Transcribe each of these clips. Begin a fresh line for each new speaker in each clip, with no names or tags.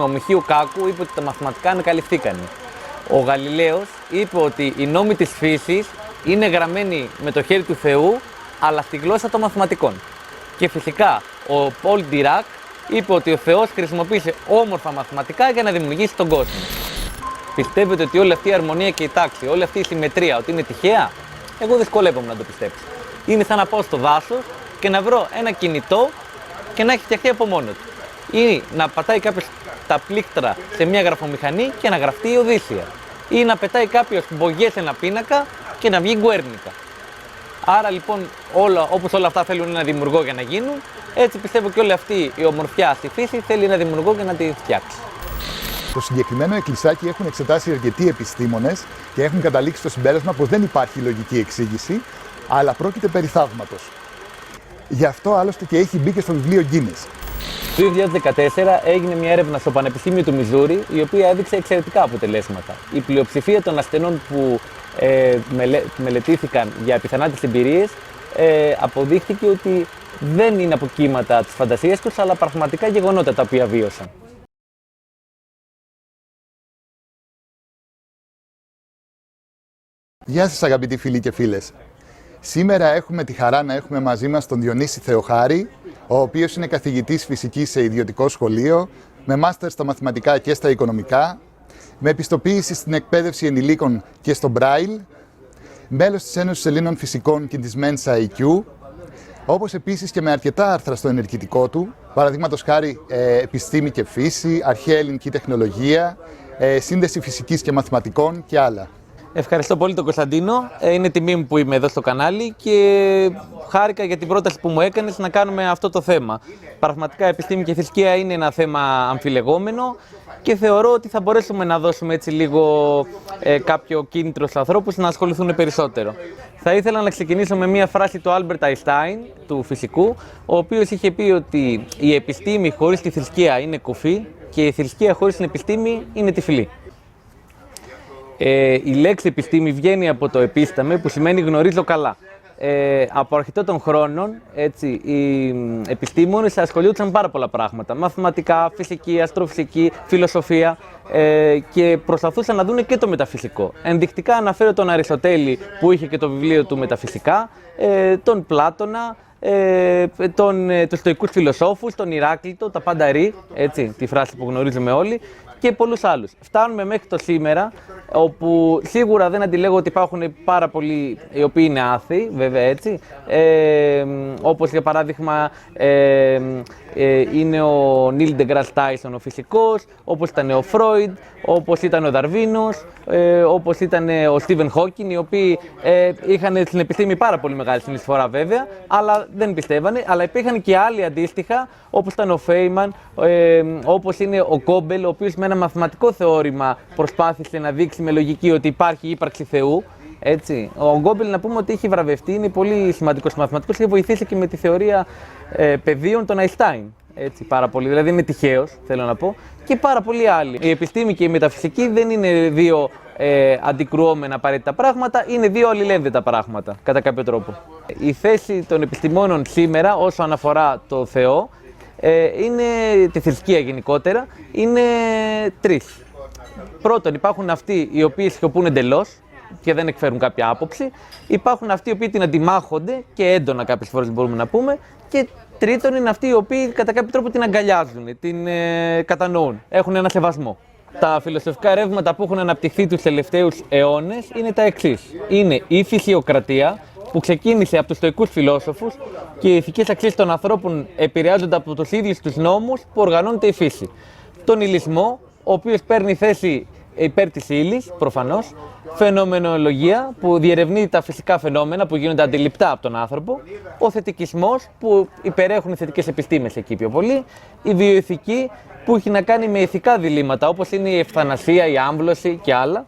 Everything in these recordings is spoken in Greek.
Ο Μιχαίου Κάκου είπε ότι τα μαθηματικά ανακαλυφθήκαν. Ο Γαλιλαίος είπε ότι οι νόμοι της φύσης είναι γραμμένοι με το χέρι του Θεού, αλλά στη γλώσσα των μαθηματικών. Και φυσικά ο Πολ Ντιράκ είπε ότι ο Θεός χρησιμοποίησε όμορφα μαθηματικά για να δημιουργήσει τον κόσμο. Πιστεύετε ότι όλη αυτή η αρμονία και η τάξη, όλη αυτή η συμμετρία, ότι είναι τυχαία? Εγώ δυσκολεύομαι να το πιστέψω. Είναι σαν να πάω στο δάσος και να βρω ένα κινητό και να έχει φτιαχτεί από μόνο του. Ή να πατάει κάποιος τα πλήκτρα σε μια γραφομηχανή και να γραφτεί η Οδύσσεια. Ή να πετάει κάποιος μπογιές σε ένα πίνακα και να βγει Γκουέρνικα. Άρα λοιπόν, όπως όλα αυτά θέλουν ένα δημιουργό για να γίνουν, έτσι πιστεύω και όλη αυτή η ομορφιά στη φύση θέλει ένα δημιουργό για να τη φτιάξει.
Το συγκεκριμένο εκκλησάκι έχουν εξετάσει αρκετοί επιστήμονες και έχουν καταλήξει στο συμπέρασμα πως δεν υπάρχει λογική εξήγηση, αλλά πρόκειται περί θαύματος. Γι' αυτό άλλωστε και έχει μπει και στο βιβλίο Guinness.
Το 2014 έγινε μια έρευνα στο Πανεπιστήμιο του Μιζούρι, η οποία έδειξε εξαιρετικά αποτελέσματα. Η πλειοψηφία των ασθενών που μελετήθηκαν για επιθανάτες εμπειρίες αποδείχθηκε ότι δεν είναι αποκύματα της φαντασίας τους, αλλά πραγματικά γεγονότα τα οποία βίωσαν.
Γεια σας αγαπητοί φίλοι και φίλες. Σήμερα έχουμε τη χαρά να έχουμε μαζί μας τον Διονύση Θεοχάρη, ο οποίος είναι καθηγητής φυσικής σε ιδιωτικό σχολείο, με μάστερ στα μαθηματικά και στα οικονομικά, με επιστοποίηση στην εκπαίδευση ενηλίκων και στο Braille, μέλος της Ένωσης Ελλήνων Φυσικών και της Mensa IQ, όπως επίσης και με αρκετά άρθρα στο ενεργητικό του, παραδείγματος χάρη επιστήμη και φύση, αρχαία ελληνική τεχνολογία, σύνδεση φυσικής και μαθηματικών και άλλα.
Ευχαριστώ πολύ τον Κωνσταντίνο. Είναι τιμή μου που είμαι εδώ στο κανάλι και χάρηκα για την πρόταση που μου έκανες να κάνουμε αυτό το θέμα. Πραγματικά επιστήμη και θρησκεία είναι ένα θέμα αμφιλεγόμενο και θεωρώ ότι θα μπορέσουμε να δώσουμε έτσι λίγο κάποιο κίνητρο στους ανθρώπους να ασχοληθούν περισσότερο. Θα ήθελα να ξεκινήσω με μία φράση του Άλμπερτ Αϊνστάιν, του φυσικού, ο οποίος είχε πει ότι η επιστήμη χωρίς τη θρησκεία είναι κουφή και η θρησκεία χωρίς την επιστήμη είναι τυφλή. Η λέξη επιστήμη βγαίνει από το επίσταμε, που σημαίνει γνωρίζω καλά. Από αρχαιό των χρόνων, έτσι, οι επιστήμονες ασχολούνταν πάρα πολλά πράγματα. Μαθηματικά, φυσική, αστροφυσική, φιλοσοφία και προσπαθούσαν να δουν και το μεταφυσικό. Ενδεικτικά αναφέρω τον Αριστοτέλη που είχε και το βιβλίο του Μεταφυσικά, τον Πλάτωνα, τους στοικούς φιλοσόφους, τον Ηράκλειτο, τα πάντα ρί, έτσι, τη φράση που γνωρίζουμε όλοι, και πολλούς άλλους. Φτάνουμε μέχρι το σήμερα, όπου σίγουρα δεν αντιλέγω ότι υπάρχουν πάρα πολλοί οι οποίοι είναι άθεοι, βέβαια έτσι, όπως για παράδειγμα είναι ο Νίλ Ντεγκράς Τάισον ο φυσικός, όπως ήταν ο Φρόιντ, όπως ήταν ο Δαρβίνος, όπως ήταν ο Στίβεν Χόκκιν, οι οποίοι είχαν στην επιστήμη πάρα πολύ μεγάλη συνεισφορά βέβαια, αλλά δεν πιστεύανε, αλλά υπήρχαν και άλλοι αντίστοιχα, όπως ήταν ο Φέιμαν, όπως είναι ο Κόμπελ, ο οποίος με ένα μαθηματικό θεώρημα προσπάθησε να δείξει με λογική ότι υπάρχει ύπαρξη Θεού. Έτσι. Ο Γκόμπελ, να πούμε ότι έχει βραβευτεί, είναι πολύ σημαντικός μαθηματικός και βοηθήσει και με τη θεωρία πεδίων των Αϊνστάιν. Έτσι, πάρα πολύ. Δηλαδή είναι τυχαίος, θέλω να πω, και πάρα πολλοί άλλοι. Η επιστήμη και η μεταφυσική δεν είναι δύο αντικρουόμενα απαραίτητα πράγματα, είναι δύο αλληλένδετα πράγματα, κατά κάποιο τρόπο. Η θέση των επιστημόνων σήμερα, όσο αφορά το Θεό, είναι τη θρησκεία γενικότερα, είναι τρεις. Πρώτον, υπάρχουν αυτοί οι οποίοι σιωπούν εντελώς και δεν εκφέρουν κάποια άποψη. Υπάρχουν αυτοί οι οποίοι την αντιμάχονται και έντονα κάποιες φορές μπορούμε να πούμε. Και τρίτον, είναι αυτοί οι οποίοι κατά κάποιο τρόπο την αγκαλιάζουν, την κατανοούν, έχουν ένα σεβασμό. Τα φιλοσοφικά ρεύματα που έχουν αναπτυχθεί τους τελευταίους αιώνες είναι τα εξής. Είναι η φυσιοκρατία, που ξεκίνησε από τους στοικούς φιλόσοφους και οι ηθικές αξίες των ανθρώπων επηρεάζονται από τους ίδιους τους νόμους που οργανώνεται η φύση. Τον υλισμό, ο οποίος παίρνει θέση υπέρ της ύλης, προφανώς. Φαινομενολογία, που διερευνεί τα φυσικά φαινόμενα που γίνονται αντιληπτά από τον άνθρωπο. Ο θετικισμός, που υπερέχουν οι θετικές επιστήμες εκεί πιο πολύ. Η βιοηθική, που έχει να κάνει με ηθικά διλήμματα, όπως είναι η ευθανασία, η άμβλωση και άλλα.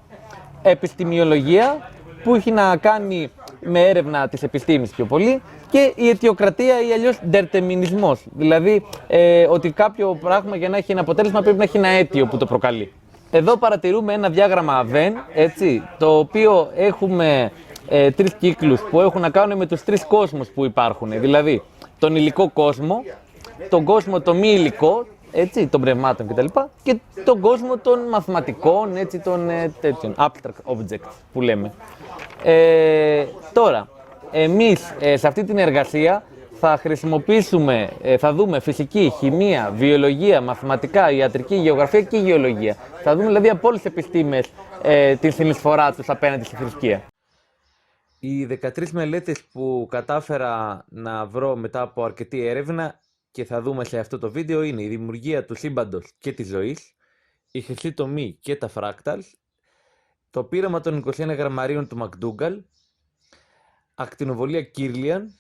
Επιστημιολογία, που έχει να κάνει με έρευνα της επιστήμης πιο πολύ, και η αιτιοκρατία ή αλλιώς ντερτεμινισμός, δηλαδή ότι κάποιο πράγμα για να έχει ένα αποτέλεσμα πρέπει να έχει ένα αίτιο που το προκαλεί. Εδώ παρατηρούμε ένα διάγραμμα Venn, έτσι, το οποίο έχουμε τρεις κύκλους που έχουν να κάνουν με τους τρεις κόσμους που υπάρχουν, δηλαδή τον υλικό κόσμο, τον κόσμο το μη υλικό, έτσι, των πνευμάτων κτλ. Και τον κόσμο των μαθηματικών, έτσι, των τέτοιων, abstract objects που λέμε. Τώρα, εμείς σε αυτή την εργασία θα χρησιμοποιήσουμε, θα δούμε φυσική, χημεία, βιολογία, μαθηματικά, ιατρική, γεωγραφία και γεωλογία. Θα δούμε δηλαδή από όλες τις επιστήμες τη συνεισφορά τους απέναντι στη θρησκεία. Οι 13 μελέτες που κατάφερα να βρω μετά από αρκετή έρευνα και θα δούμε σε αυτό το βίντεο είναι η δημιουργία του σύμπαντος και της ζωής, η χρυσή τομή και τα fractals, το πείραμα των 21 γραμμαρίων του McDougall, ακτινοβολία Κίρλιαν,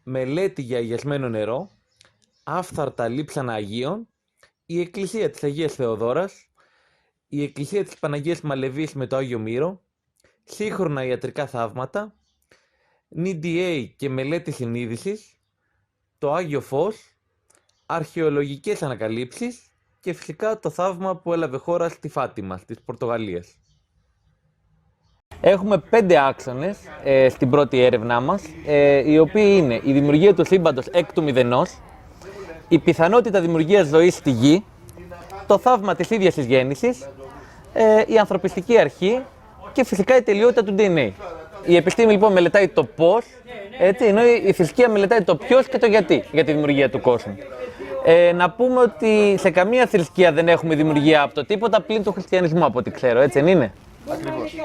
μελέτη για αγιασμένο νερό, άφθαρτα λείψανα Αγίων, η εκκλησία της Αγίας Θεοδόρας, η εκκλησία της Παναγίας Μαλεβής με το Άγιο Μύρο, σύγχρονα ιατρικά θαύματα, NDA και μελέτη συνείδησης, το Άγιο Φως, αρχαιολογικές ανακαλύψεις και φυσικά το θαύμα που έλαβε χώρα στη Φάτιμα, της Πορτογαλίας. Έχουμε 5 άξονες στην πρώτη έρευνά μας, οι οποίοι είναι η δημιουργία του σύμπαντος εκ του μηδενός, η πιθανότητα δημιουργίας ζωής στη γη, το θαύμα της ίδιας της γέννησης, η ανθρωπιστική αρχή και φυσικά η τελειότητα του DNA. Η επιστήμη λοιπόν μελετάει το πώς, έτσι, ενώ η θρησκεία μελετάει το ποιος και το γιατί για τη δημιουργία του κόσμου. Να πούμε ότι σε καμία θρησκεία δεν έχουμε δημιουργία από το τίποτα πλην του χριστιανισμού, από ό,τι ξέρω, έτσι δεν είναι?
Ακριβώς.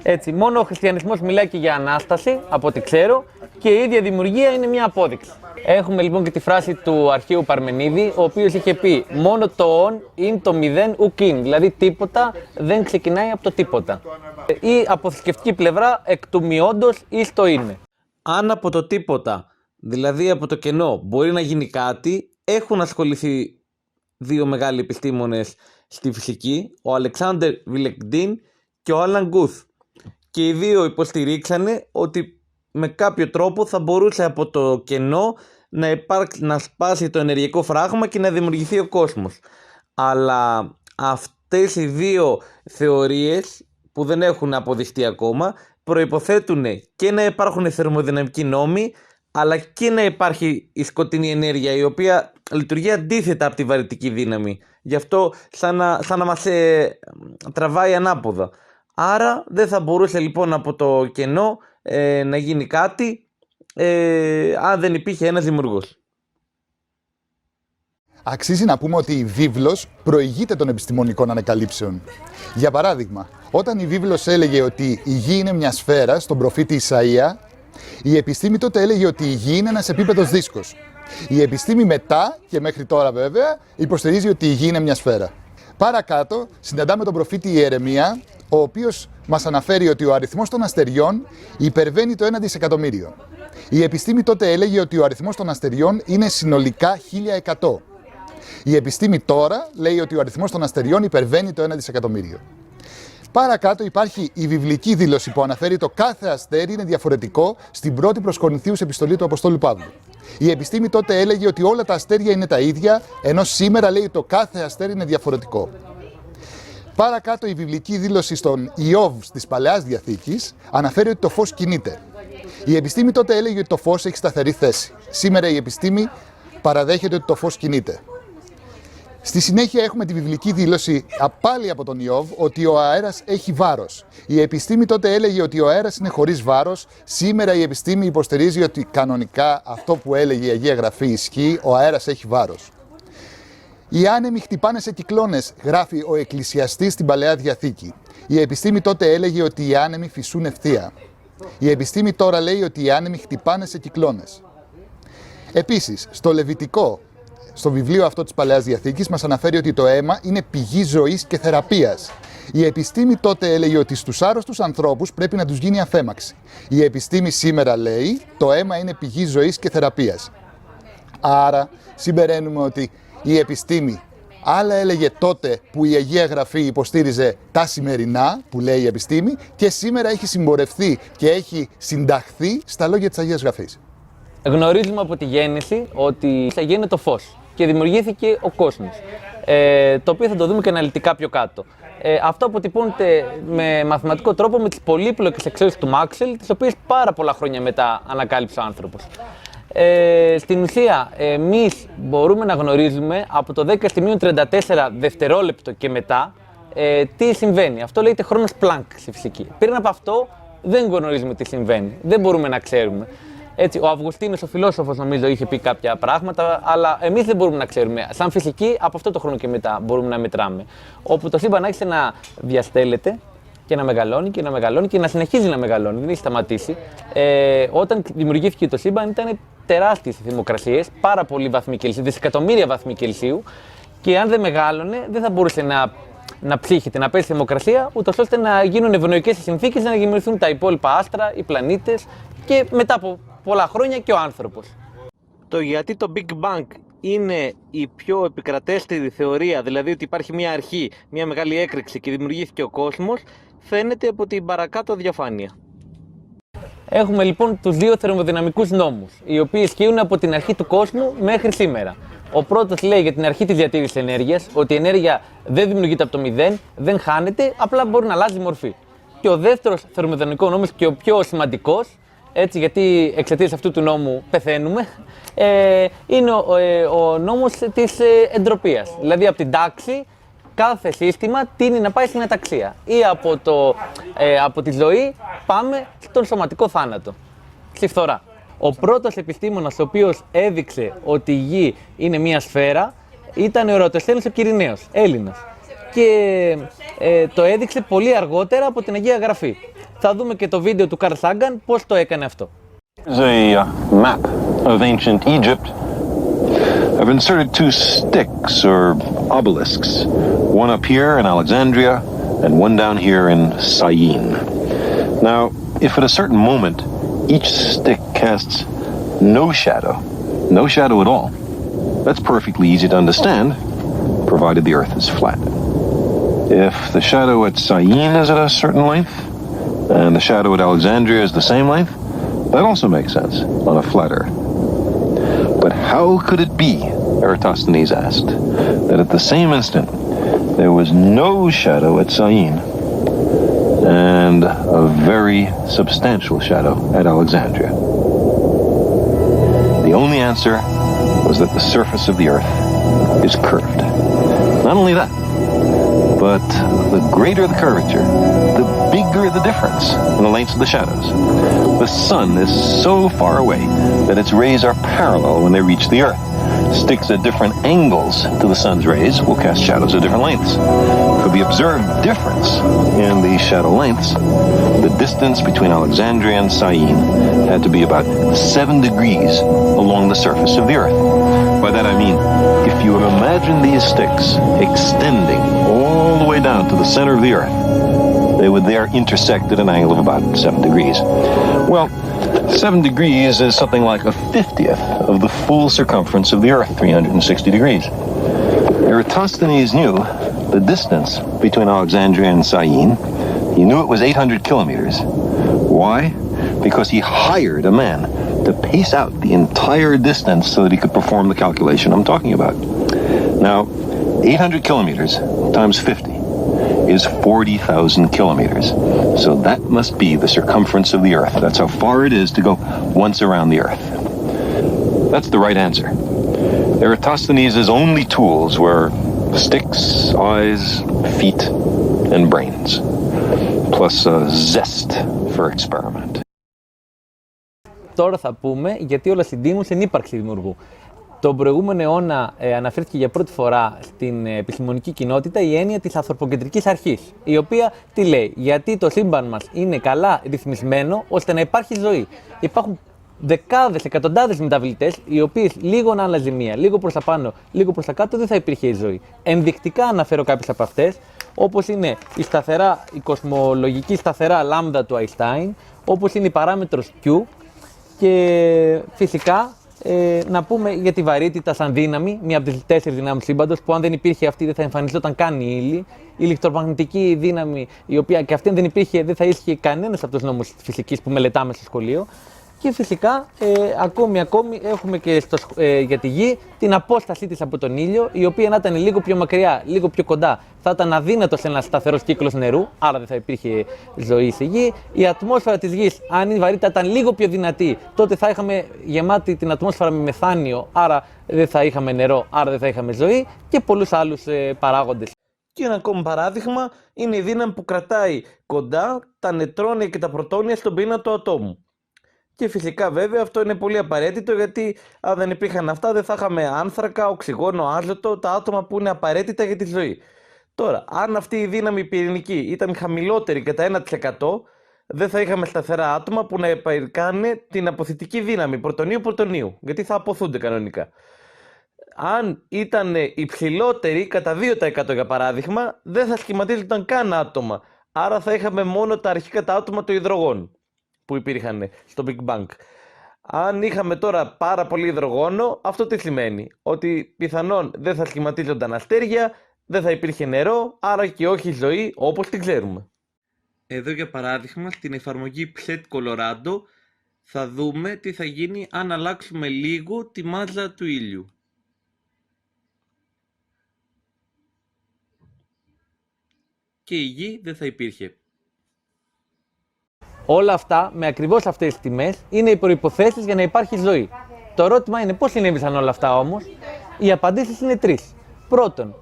Έτσι, μόνο ο χριστιανισμός μιλάει και για Ανάσταση, από ό,τι ξέρω, και η ίδια δημιουργία είναι μια απόδειξη. Έχουμε λοιπόν και τη φράση του αρχαίου Παρμενίδη, ο οποίος είχε πει «Μόνο το ον είναι το μηδέν ουκίν», δηλαδή τίποτα δεν ξεκινάει από το τίποτα. Ή από θρησκευτική πλευρά εκ του μειόντος εις το είναι. Αν από το τίποτα, δηλαδή από το κενό, μπορεί να γίνει κάτι, έχουν ασχοληθεί 2 μεγάλοι επιστήμονες στη φυσική, ο Αλεξάνδερ Βιλεκντίν και ο Άλαν Γκουθ. Και οι 2 υποστηρίξανε ότι με κάποιο τρόπο θα μπορούσε από το κενό να σπάσει το ενεργειακό φράγμα και να δημιουργηθεί ο κόσμος. Αλλά αυτές οι 2 θεωρίες που δεν έχουν αποδειχτεί ακόμα προϋποθέτουν και να υπάρχουν θερμοδυναμικοί νόμοι, αλλά και να υπάρχει η σκοτεινή ενέργεια, η οποία λειτουργεί αντίθετα από τη βαρυτική δύναμη. Γι' αυτό σαν να μας τραβάει ανάποδα. Άρα δεν θα μπορούσε λοιπόν από το κενό να γίνει κάτι αν δεν υπήρχε ένας δημιουργός.
Αξίζει να πούμε ότι η βίβλος προηγείται των επιστημονικών ανακαλύψεων. Για παράδειγμα, όταν η βίβλος έλεγε ότι η γη είναι μια σφαίρα στον προφήτη Ισαΐα, η επιστήμη τότε έλεγε ότι η γη είναι ένας επίπεδος δίσκος. Η επιστήμη μετά, και μέχρι τώρα βέβαια, υποστηρίζει ότι η γη είναι μια σφαίρα. Παρακάτω, συναντάμε τον προφήτη Ιερεμία, ο οποίος μας αναφέρει ότι ο αριθμός των αστεριών υπερβαίνει το 1 δισεκατομμύριο. Η επιστήμη τότε έλεγε ότι ο αριθμός των αστεριών είναι συνολικά 1100. Η επιστήμη τώρα λέει ότι ο αριθμός των αστεριών υπερβαίνει το 1 δισεκατομμύριο. Παρακάτω υπάρχει η βιβλική δήλωση που αναφέρει το κάθε αστέρι είναι διαφορετικό στην πρώτη προς Κορινθίους επιστολή του Αποστόλου Παύλου. Η επιστήμη τότε έλεγε ότι όλα τα αστέρια είναι τα ίδια, ενώ σήμερα λέει το κάθε αστέρι είναι διαφορετικό. Παρακάτω η βιβλική δήλωση στον Ιώβ της Παλαιάς Διαθήκης αναφέρει ότι το φως κινείται. Η επιστήμη τότε έλεγε ότι το φως έχει σταθερή θέση. Σήμερα η επιστήμη παραδέχεται ότι το φως κινείται. Στη συνέχεια έχουμε τη βιβλική δήλωση πάλι από τον Ιώβ ότι ο αέρας έχει βάρος. Η επιστήμη τότε έλεγε ότι ο αέρας είναι χωρίς βάρος. Σήμερα η επιστήμη υποστηρίζει ότι κανονικά αυτό που έλεγε η Αγία Γραφή ισχύει, ο αέρας έχει βάρος. Οι άνεμοι χτυπάνε σε κυκλώνες, γράφει ο Εκκλησιαστής στην Παλαιά Διαθήκη. Η επιστήμη τότε έλεγε ότι οι άνεμοι φυσούν ευθεία. Η επιστήμη τώρα λέει ότι οι άνεμοι χτυπάνε σε κυκλώνες. Επίσης, στο Λεβιτικό, στο βιβλίο αυτό της Παλαιάς Διαθήκης, μας αναφέρει ότι το αίμα είναι πηγή ζωής και θεραπείας. Η επιστήμη τότε έλεγε ότι στους άρρωστους ανθρώπους πρέπει να τους γίνει αφέμαξη. Η επιστήμη σήμερα λέει το αίμα είναι πηγή ζωής και θεραπείας. Άρα συμπεραίνουμε ότι η επιστήμη άλλα έλεγε τότε που η Αγία Γραφή υποστήριζε τα σημερινά που λέει η επιστήμη και σήμερα έχει συμπορευθεί και έχει συνταχθεί στα λόγια της Αγίας Γραφής.
Γνωρίζουμε από τη γέννηση ότι έγινε το φως και δημιουργήθηκε ο κόσμος, το οποίο θα το δούμε και αναλυτικά πιο κάτω. Αυτό αποτυπώνεται με μαθηματικό τρόπο με τις πολύπλοκες εξελίξεις του Μάξελ, τις οποίες πάρα πολλά χρόνια μετά ανακάλυψε ο άνθρωπος. Στην ουσία, εμείς μπορούμε να γνωρίζουμε από το 10⁻34 δευτερόλεπτο και μετά τι συμβαίνει. Αυτό λέγεται χρόνος Planck στη φυσική. Πριν από αυτό δεν γνωρίζουμε τι συμβαίνει, δεν μπορούμε να ξέρουμε. Έτσι, ο Αυγουστίνος, ο φιλόσοφος, νομίζω είχε πει κάποια πράγματα, αλλά εμείς δεν μπορούμε να ξέρουμε. Σαν φυσική, από αυτό το χρόνο και μετά μπορούμε να μετράμε. Όπου το σύμπαν άρχισε να διαστέλλεται και να μεγαλώνει και να μεγαλώνει και να συνεχίζει να μεγαλώνει, δεν έχει σταματήσει. Όταν δημιουργήθηκε το σύμπαν ήταν τεράστιες θερμοκρασίες, πάρα πολλοί βαθμοί Κελσίου, δισεκατομμύρια βαθμοί Κελσίου, και αν δεν μεγάλωνε, δεν θα μπορούσε να ψύχεται, να πέσει θερμοκρασία, ούτως ώστε να γίνουν ευνοϊκές συνθήκες να δημιουργηθούν τα υπόλοιπα άστρα, οι πλανήτες και μετά από πολλά χρόνια και ο άνθρωπος. Το γιατί το Big Bang είναι η πιο επικρατέστερη θεωρία, δηλαδή ότι υπάρχει μια αρχή, μια μεγάλη έκρηξη και δημιουργήθηκε ο κόσμος, φαίνεται από την παρακάτω διαφάνεια. Έχουμε λοιπόν τους δύο θερμοδυναμικούς νόμους, οι οποίοι ισχύουν από την αρχή του κόσμου μέχρι σήμερα. Ο πρώτος λέει για την αρχή της διατήρησης ενέργειας, ότι η ενέργεια δεν δημιουργείται από το μηδέν, δεν χάνεται, απλά μπορεί να αλλάζει μορφή. Και ο δεύτερος θερμοδυναμικός νόμος και ο πιο σημαντικός, έτσι, γιατί εξαιτίας αυτού του νόμου πεθαίνουμε, είναι ο νόμος της εντροπίας. Δηλαδή από την τάξη κάθε σύστημα τείνει να πάει στην αταξία ή από τη ζωή πάμε στον σωματικό θάνατο, στη φθορά. Ο πρώτος επιστήμονας ο οποίος έδειξε ότι η Γη είναι μια σφαίρα ήταν ο Ερωτοσθένης ο Κυρηναίος, Έλληνας. Και το έδειξε πολύ αργότερα από την Αγία Γραφή. Θα δούμε και το βίντεο του Καρλ Σάγκαν πώς το έκανε αυτό.
This is a map of ancient Egypt. I've inserted two sticks or obelisks, one up here in Alexandria and one down here in Syene. Now, if at a certain moment each stick casts no shadow at all, that's perfectly easy to understand, provided the Earth is flat. If the shadow at Syene is at a certain length, and the shadow at Alexandria is the same length, that also makes sense on a flat Earth. But how could it be, Eratosthenes asked, that at the same instant there was no shadow at Syene and a very substantial shadow at Alexandria? The only answer was that the surface of the Earth is curved. Not only that, but the greater the curvature, the bigger the difference in the lengths of the shadows. The sun is so far away that its rays are parallel when they reach the Earth. Sticks at different angles to the sun's rays will cast shadows at different lengths. For the observed difference in these shadow lengths, the distance between Alexandria and Syene had to be about 7 degrees along the surface of the Earth. By that I mean, if you imagine these sticks extending all the way down to the center of the Earth, they would there intersect at an angle of about 7 degrees. Well, 7 degrees is something like a 50th of the full circumference of the Earth, 360 degrees. Eratosthenes knew the distance between Alexandria and Syene. He knew it was 800 kilometers. Why? Because he hired a man to pace out the entire distance so that he could perform the calculation I'm talking about. Now, 800 kilometers times 50 is 40,000 kilometers. So that must be the circumference of the Earth. That's how far it is to go once around the Earth. That's the right answer. Eratosthenes' only tools were sticks, eyes, feet, and brains, plus a zest for experiment.
Τώρα θα πούμε γιατί όλα συντείνουν στην ύπαρξη δημιουργού. Τον προηγούμενο αιώνα αναφέρθηκε για πρώτη φορά στην επιστημονική κοινότητα η έννοια της ανθρωποκεντρικής αρχής, η οποία τι λέει? Γιατί το σύμπαν μας είναι καλά ρυθμισμένο ώστε να υπάρχει ζωή. Υπάρχουν δεκάδες, εκατοντάδες μεταβλητές, οι οποίες λίγο να άλλαζε μία, λίγο προς τα πάνω, λίγο προς τα κάτω, δεν θα υπήρχε η ζωή. Ενδεικτικά αναφέρω κάποιες από αυτές, όπως είναι η κοσμολογική σταθερά λάμδα του Αϊνστάιν, όπως είναι η παράμετρος Q, και φυσικά να πούμε για τη βαρύτητα σαν δύναμη, μία από τις 4 δυνάμεις σύμπαντος, που αν δεν υπήρχε αυτή δεν θα εμφανιζόταν καν η ύλη. Η ηλεκτρομαγνητική δύναμη, η οποία και αυτή αν δεν υπήρχε δεν θα ίσχυε κανένας από τους νόμους της φυσικής που μελετάμε στο σχολείο. Και φυσικά ακόμη έχουμε και για τη Γη την απόστασή της από τον ήλιο, η οποία να ήταν λίγο πιο μακριά, λίγο πιο κοντά, θα ήταν αδύνατος ένας σταθερός κύκλος νερού, άρα δεν θα υπήρχε ζωή στη Γη. Η ατμόσφαιρα της Γης, αν η βαρύτητα ήταν λίγο πιο δυνατή, τότε θα είχαμε γεμάτη την ατμόσφαιρα με μεθάνιο, άρα δεν θα είχαμε νερό, άρα δεν θα είχαμε ζωή και πολλούς άλλους παράγοντες. Και ένα ακόμη παράδειγμα είναι η δύναμη που κρατάει κοντά τα νετρόνια και τα πρωτόνια στον πυρήνα του ατόμου. Και φυσικά βέβαια αυτό είναι πολύ απαραίτητο, γιατί αν δεν υπήρχαν αυτά δεν θα είχαμε άνθρακα, οξυγόνο, άζωτο, τα άτομα που είναι απαραίτητα για τη ζωή. Τώρα, αν αυτή η δύναμη πυρηνική ήταν χαμηλότερη κατά 1%, δεν θα είχαμε σταθερά άτομα που να επαρκάνε την αποθητική δύναμη πρωτονίου-πρωτονίου, γιατί θα αποθούνται κανονικά. Αν ήταν υψηλότερη κατά 2% για παράδειγμα, δεν θα σχηματίζονταν καν άτομα, άρα θα είχαμε μόνο τα αρχικά τα άτομα του υδρογόνου που υπήρχαν στο Big Bang. Αν είχαμε τώρα πάρα πολύ υδρογόνο, αυτό τι σημαίνει? Ότι πιθανόν δεν θα σχηματίζονταν αστέρια, δεν θα υπήρχε νερό, άρα και όχι ζωή όπως την ξέρουμε. Εδώ για παράδειγμα στην εφαρμογή Pset Colorado θα δούμε τι θα γίνει αν αλλάξουμε λίγο τη μάζα του ήλιου. Και η Γη δεν θα υπήρχε. Όλα αυτά, με ακριβώς αυτές τις τιμές, είναι οι προϋποθέσεις για να υπάρχει ζωή. Το ερώτημα είναι πώς συνέβησαν όλα αυτά όμως. Οι απαντήσεις είναι τρεις. Πρώτον,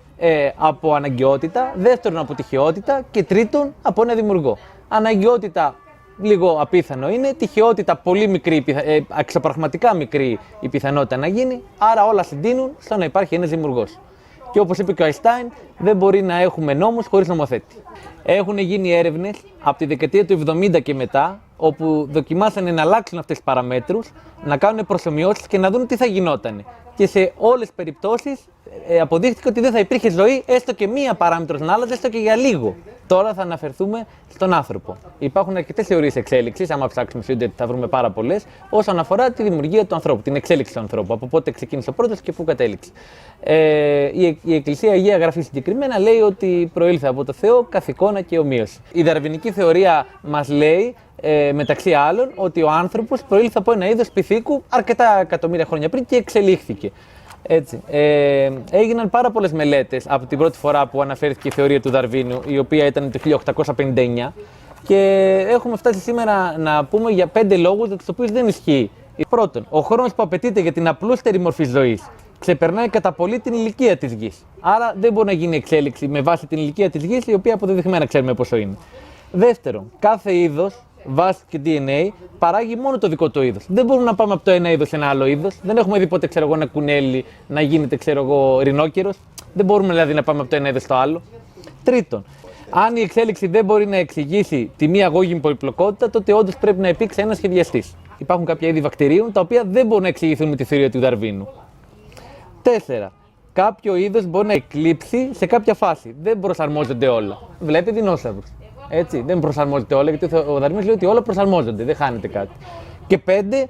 από αναγκαιότητα, δεύτερον από τυχαιότητα και τρίτον από ένα δημιουργό. Αναγκαιότητα λίγο απίθανο είναι, τυχαιότητα πολύ μικρή, αξιοπραγματικά μικρή η πιθανότητα να γίνει, άρα όλα συντείνουν στο να υπάρχει ένας δημιουργός. Και όπως είπε και ο Αϊνστάιν, δεν μπορεί να έχουμε νόμους χωρίς νομοθέτη. Έχουν γίνει έρευνες από τη δεκαετία του 70 και μετά, όπου δοκιμάσανε να αλλάξουν αυτές τις παραμέτρους, να κάνουν προσομοιώσεις και να δουν τι θα γινόταν. Και σε όλες τις περιπτώσεις αποδείχθηκε ότι δεν θα υπήρχε ζωή, έστω και μία παράμετρος να άλλαζε, έστω και για λίγο. Τώρα θα αναφερθούμε στον άνθρωπο. Υπάρχουν αρκετές θεωρίες εξέλιξης, άμα ψάξουμε στο ίντερνετ θα βρούμε πάρα πολλές, όσον αφορά τη δημιουργία του ανθρώπου, την εξέλιξη του ανθρώπου, από πότε ξεκίνησε ο πρώτος και πού κατέληξε. Η Εκκλησία Αγία Γραφή συγκεκριμένα λέει ότι προήλθε από το Θεό καθ' εικόνα και ομοίωση. Η δαρβινική θεωρία μας λέει, μεταξύ άλλων, ότι ο άνθρωπος προήλθε από ένα είδος πυθίκου αρκετά εκατομμύρια χρόνια πριν και εξελίχθηκε. Έτσι. Έγιναν πάρα πολλές μελέτες από την πρώτη φορά που αναφέρθηκε η θεωρία του Δαρβίνου, η οποία ήταν το 1859, και έχουμε φτάσει σήμερα να πούμε για 5 λόγους για τους οποίους δεν ισχύει. Πρώτον, ο χρόνος που απαιτείται για την απλούστερη μορφή ζωής ξεπερνάει κατά πολύ την ηλικία της γης. Άρα δεν μπορεί να γίνει εξέλιξη με βάση την ηλικία της γης, η οποία αποδεδειγμένα ξέρουμε πόσο είναι. Δεύτερον, κάθε είδος, βάση και DNA, παράγει μόνο το δικό του είδος. Δεν μπορούμε να πάμε από το ένα είδος σε ένα άλλο είδος. Δεν έχουμε δει ποτέ, ένα κουνέλι να γίνεται, ρινόκερος. Δεν μπορούμε δηλαδή να πάμε από το ένα είδος στο άλλο. Τρίτον, αν η εξέλιξη δεν μπορεί να εξηγήσει τη μία γόγιμη πολυπλοκότητα, τότε όντως πρέπει να υπήρξε ένας σχεδιαστής. Υπάρχουν κάποια είδη βακτηρίων τα οποία δεν μπορούν να εξηγηθούν με τη θεωρία του Δαρβίνου. 4. Κάποιο είδος μπορεί να εκλείψει σε κάποια φάση. Δεν προσαρμόζονται όλα. Βλέπει δεινόσαυρους. Έτσι, δεν προσαρμόζεται όλα, γιατί ο Δαρβίνος λέει ότι όλα προσαρμόζονται, δεν χάνεται κάτι. Και 5.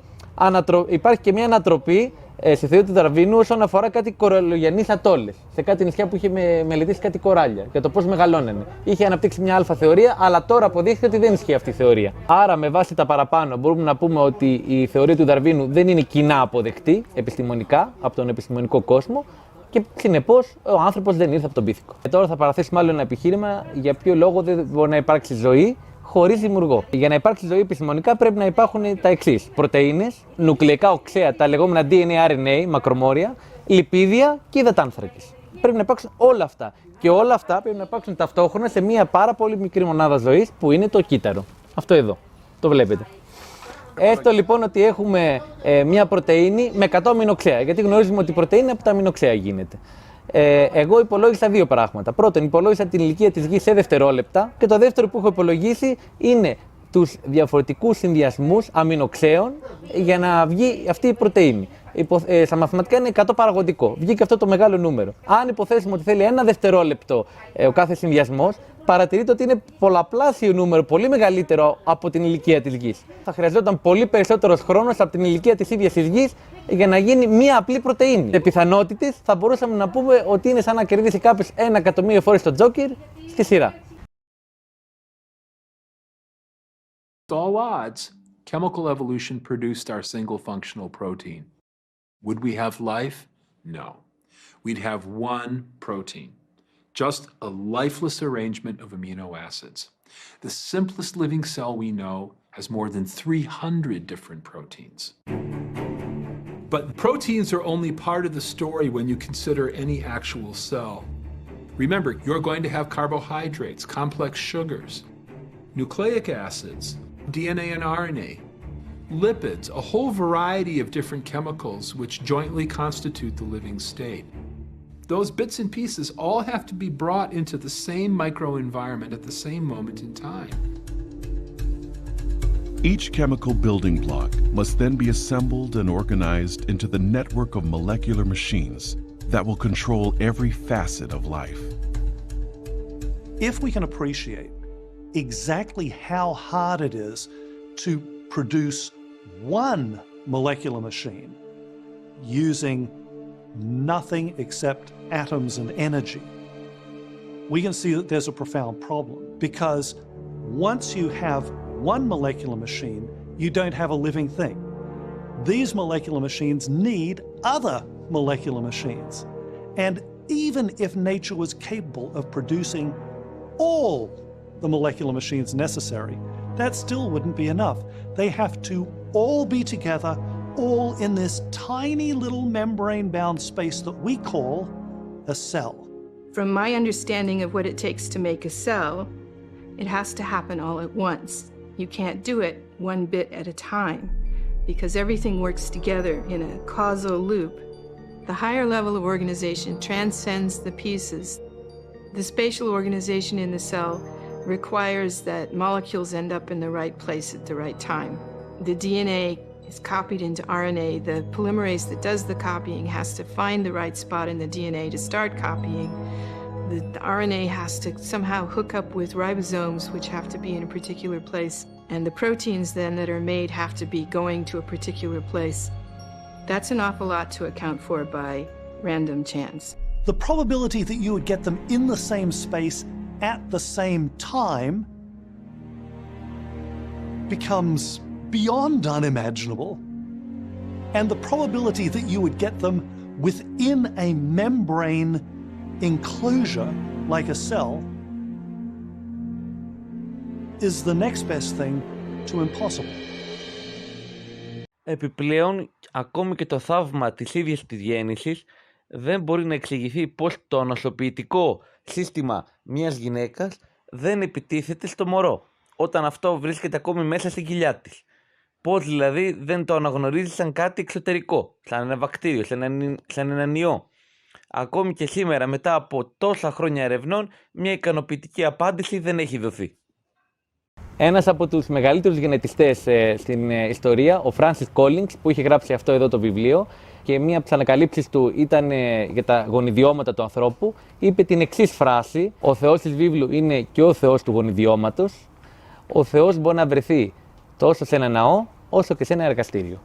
Υπάρχει και μια ανατροπή στη θεωρία του Δαρβίνου όσον αφορά κάτι κοραλιογενείς ατόλες. Σε κάτι νησιά που είχε μελετήσει κάτι κοράλια για το πώς μεγαλώνανε. Είχε αναπτύξει μια αλφα θεωρία, αλλά τώρα αποδείχθηκε ότι δεν ισχύει αυτή η θεωρία. Άρα, με βάση τα παραπάνω, μπορούμε να πούμε ότι η θεωρία του Δαρβίνου δεν είναι κοινά αποδεκτή επιστημονικά από τον επιστημονικό κόσμο. Και συνεπώς ο άνθρωπος δεν ήρθε από τον πίθηκο. Τώρα θα παραθέσουμε άλλο ένα επιχείρημα για ποιο λόγο δεν μπορεί να υπάρξει ζωή χωρίς δημιουργό. Για να υπάρξει ζωή επιστημονικά πρέπει να υπάρχουν τα εξής: πρωτεΐνες, νουκλεϊκά οξέα, τα λεγόμενα DNA, RNA, μακρομόρια, λιπίδια και υδατάνθρακες. Πρέπει να υπάρξουν όλα αυτά. Και όλα αυτά πρέπει να υπάρξουν ταυτόχρονα σε μια πάρα πολύ μικρή μονάδα ζωής που είναι το κύτταρο. Αυτό εδώ. Το βλέπετε. Έστω λοιπόν ότι έχουμε μια πρωτεΐνη με 100 αμινοξέα, γιατί γνωρίζουμε ότι η πρωτεΐνη από τα αμινοξέα γίνεται. Εγώ υπολόγισα δύο πράγματα. Πρώτον, υπολόγισα την ηλικία της γης σε δευτερόλεπτα, και το δεύτερο που έχω υπολογίσει είναι τους διαφορετικούς συνδυασμούς αμινοξέων για να βγει αυτή η πρωτεΐνη. Στα μαθηματικά είναι 100 παραγωγικό. Βγήκε αυτό το μεγάλο νούμερο. Αν υποθέσουμε ότι θέλει ένα δευτερόλεπτο ο κάθε συνδυασμός, παρατηρείτε ότι είναι πολλαπλάσιο νούμερο, πολύ μεγαλύτερο από την ηλικία της γης. Θα χρειαζόταν πολύ περισσότερος χρόνος από την ηλικία της ίδιας της γης για να γίνει μία απλή πρωτεΐνη. Σε πιθανότητες θα μπορούσαμε να πούμε ότι είναι σαν να κερδίσει κάποιος 1 εκατομμύριο φορές το τζόκερ στη σειρά.
All odds, chemical evolution produced our single functional protein. Would we have life? No. We'd have one protein, just a lifeless arrangement of amino acids. The simplest living cell we know has more than 300 different proteins. But proteins are only part of the story when you consider any actual cell. Remember, you're going to have carbohydrates, complex sugars, nucleic acids, DNA and RNA, lipids, a whole variety of different chemicals which jointly constitute the living state. Those bits and pieces all have to be brought into the same microenvironment at the same moment in time.
Each chemical building block must then be assembled and organized into the network of molecular machines that will control every facet of life.
If we can appreciate exactly how hard it is to produce one molecular machine using nothing except atoms and energy, we can see that there's a profound problem, because once you have one molecular machine, you don't have a living thing. These molecular machines need other molecular machines. And even if nature was capable of producing all the molecular machines necessary, that still wouldn't be enough. They have to all be together, all in this tiny little membrane-bound space that we call a cell.
From my understanding of what it takes to make a cell, it has to happen all at once. You can't do it one bit at a time, because everything works together in a causal loop. The higher level of organization transcends the pieces. The spatial organization in the cell requires that molecules end up in the right place at the right time. The DNA is copied into RNA. The polymerase that does the copying has to find the right spot in the DNA to start copying. The RNA has to somehow hook up with ribosomes, which have to be in a particular place. And the proteins then that are made have to be going to a particular place. That's an awful lot to account for by random chance.
The probability that you would get them in the same space at the same time becomes beyond unimaginable. And the probability that you would get them within a membrane enclosure like a cell is the next best thing to impossible.
Επιπλέον, ακόμη και το θαύμα της ίδιας της γέννησης δεν μπορεί να εξηγηθεί πώς το ανοσοποιητικό σύστημα μιας γυναίκας δεν επιτίθεται στο μωρό, όταν αυτό βρίσκεται ακόμη μέσα στην κοιλιά της. Πώς δηλαδή δεν το αναγνωρίζει σαν κάτι εξωτερικό, σαν ένα βακτήριο, σαν έναν ιό. Ακόμη και σήμερα, μετά από τόσα χρόνια ερευνών, μια ικανοποιητική απάντηση δεν έχει δοθεί. Ένας από τους μεγαλύτερους γενετιστές στην ιστορία, ο Francis Collins, που είχε γράψει αυτό εδώ το βιβλίο, και μία από τις ανακαλύψεις του ήταν για τα γονιδιώματα του ανθρώπου, είπε την εξής φράση: «Ο Θεός της βίβλου είναι και ο Θεός του γονιδιώματος. Ο Θεός μπορεί να βρεθεί τόσο σε ένα ναό, όσο και σε ένα εργαστήριο».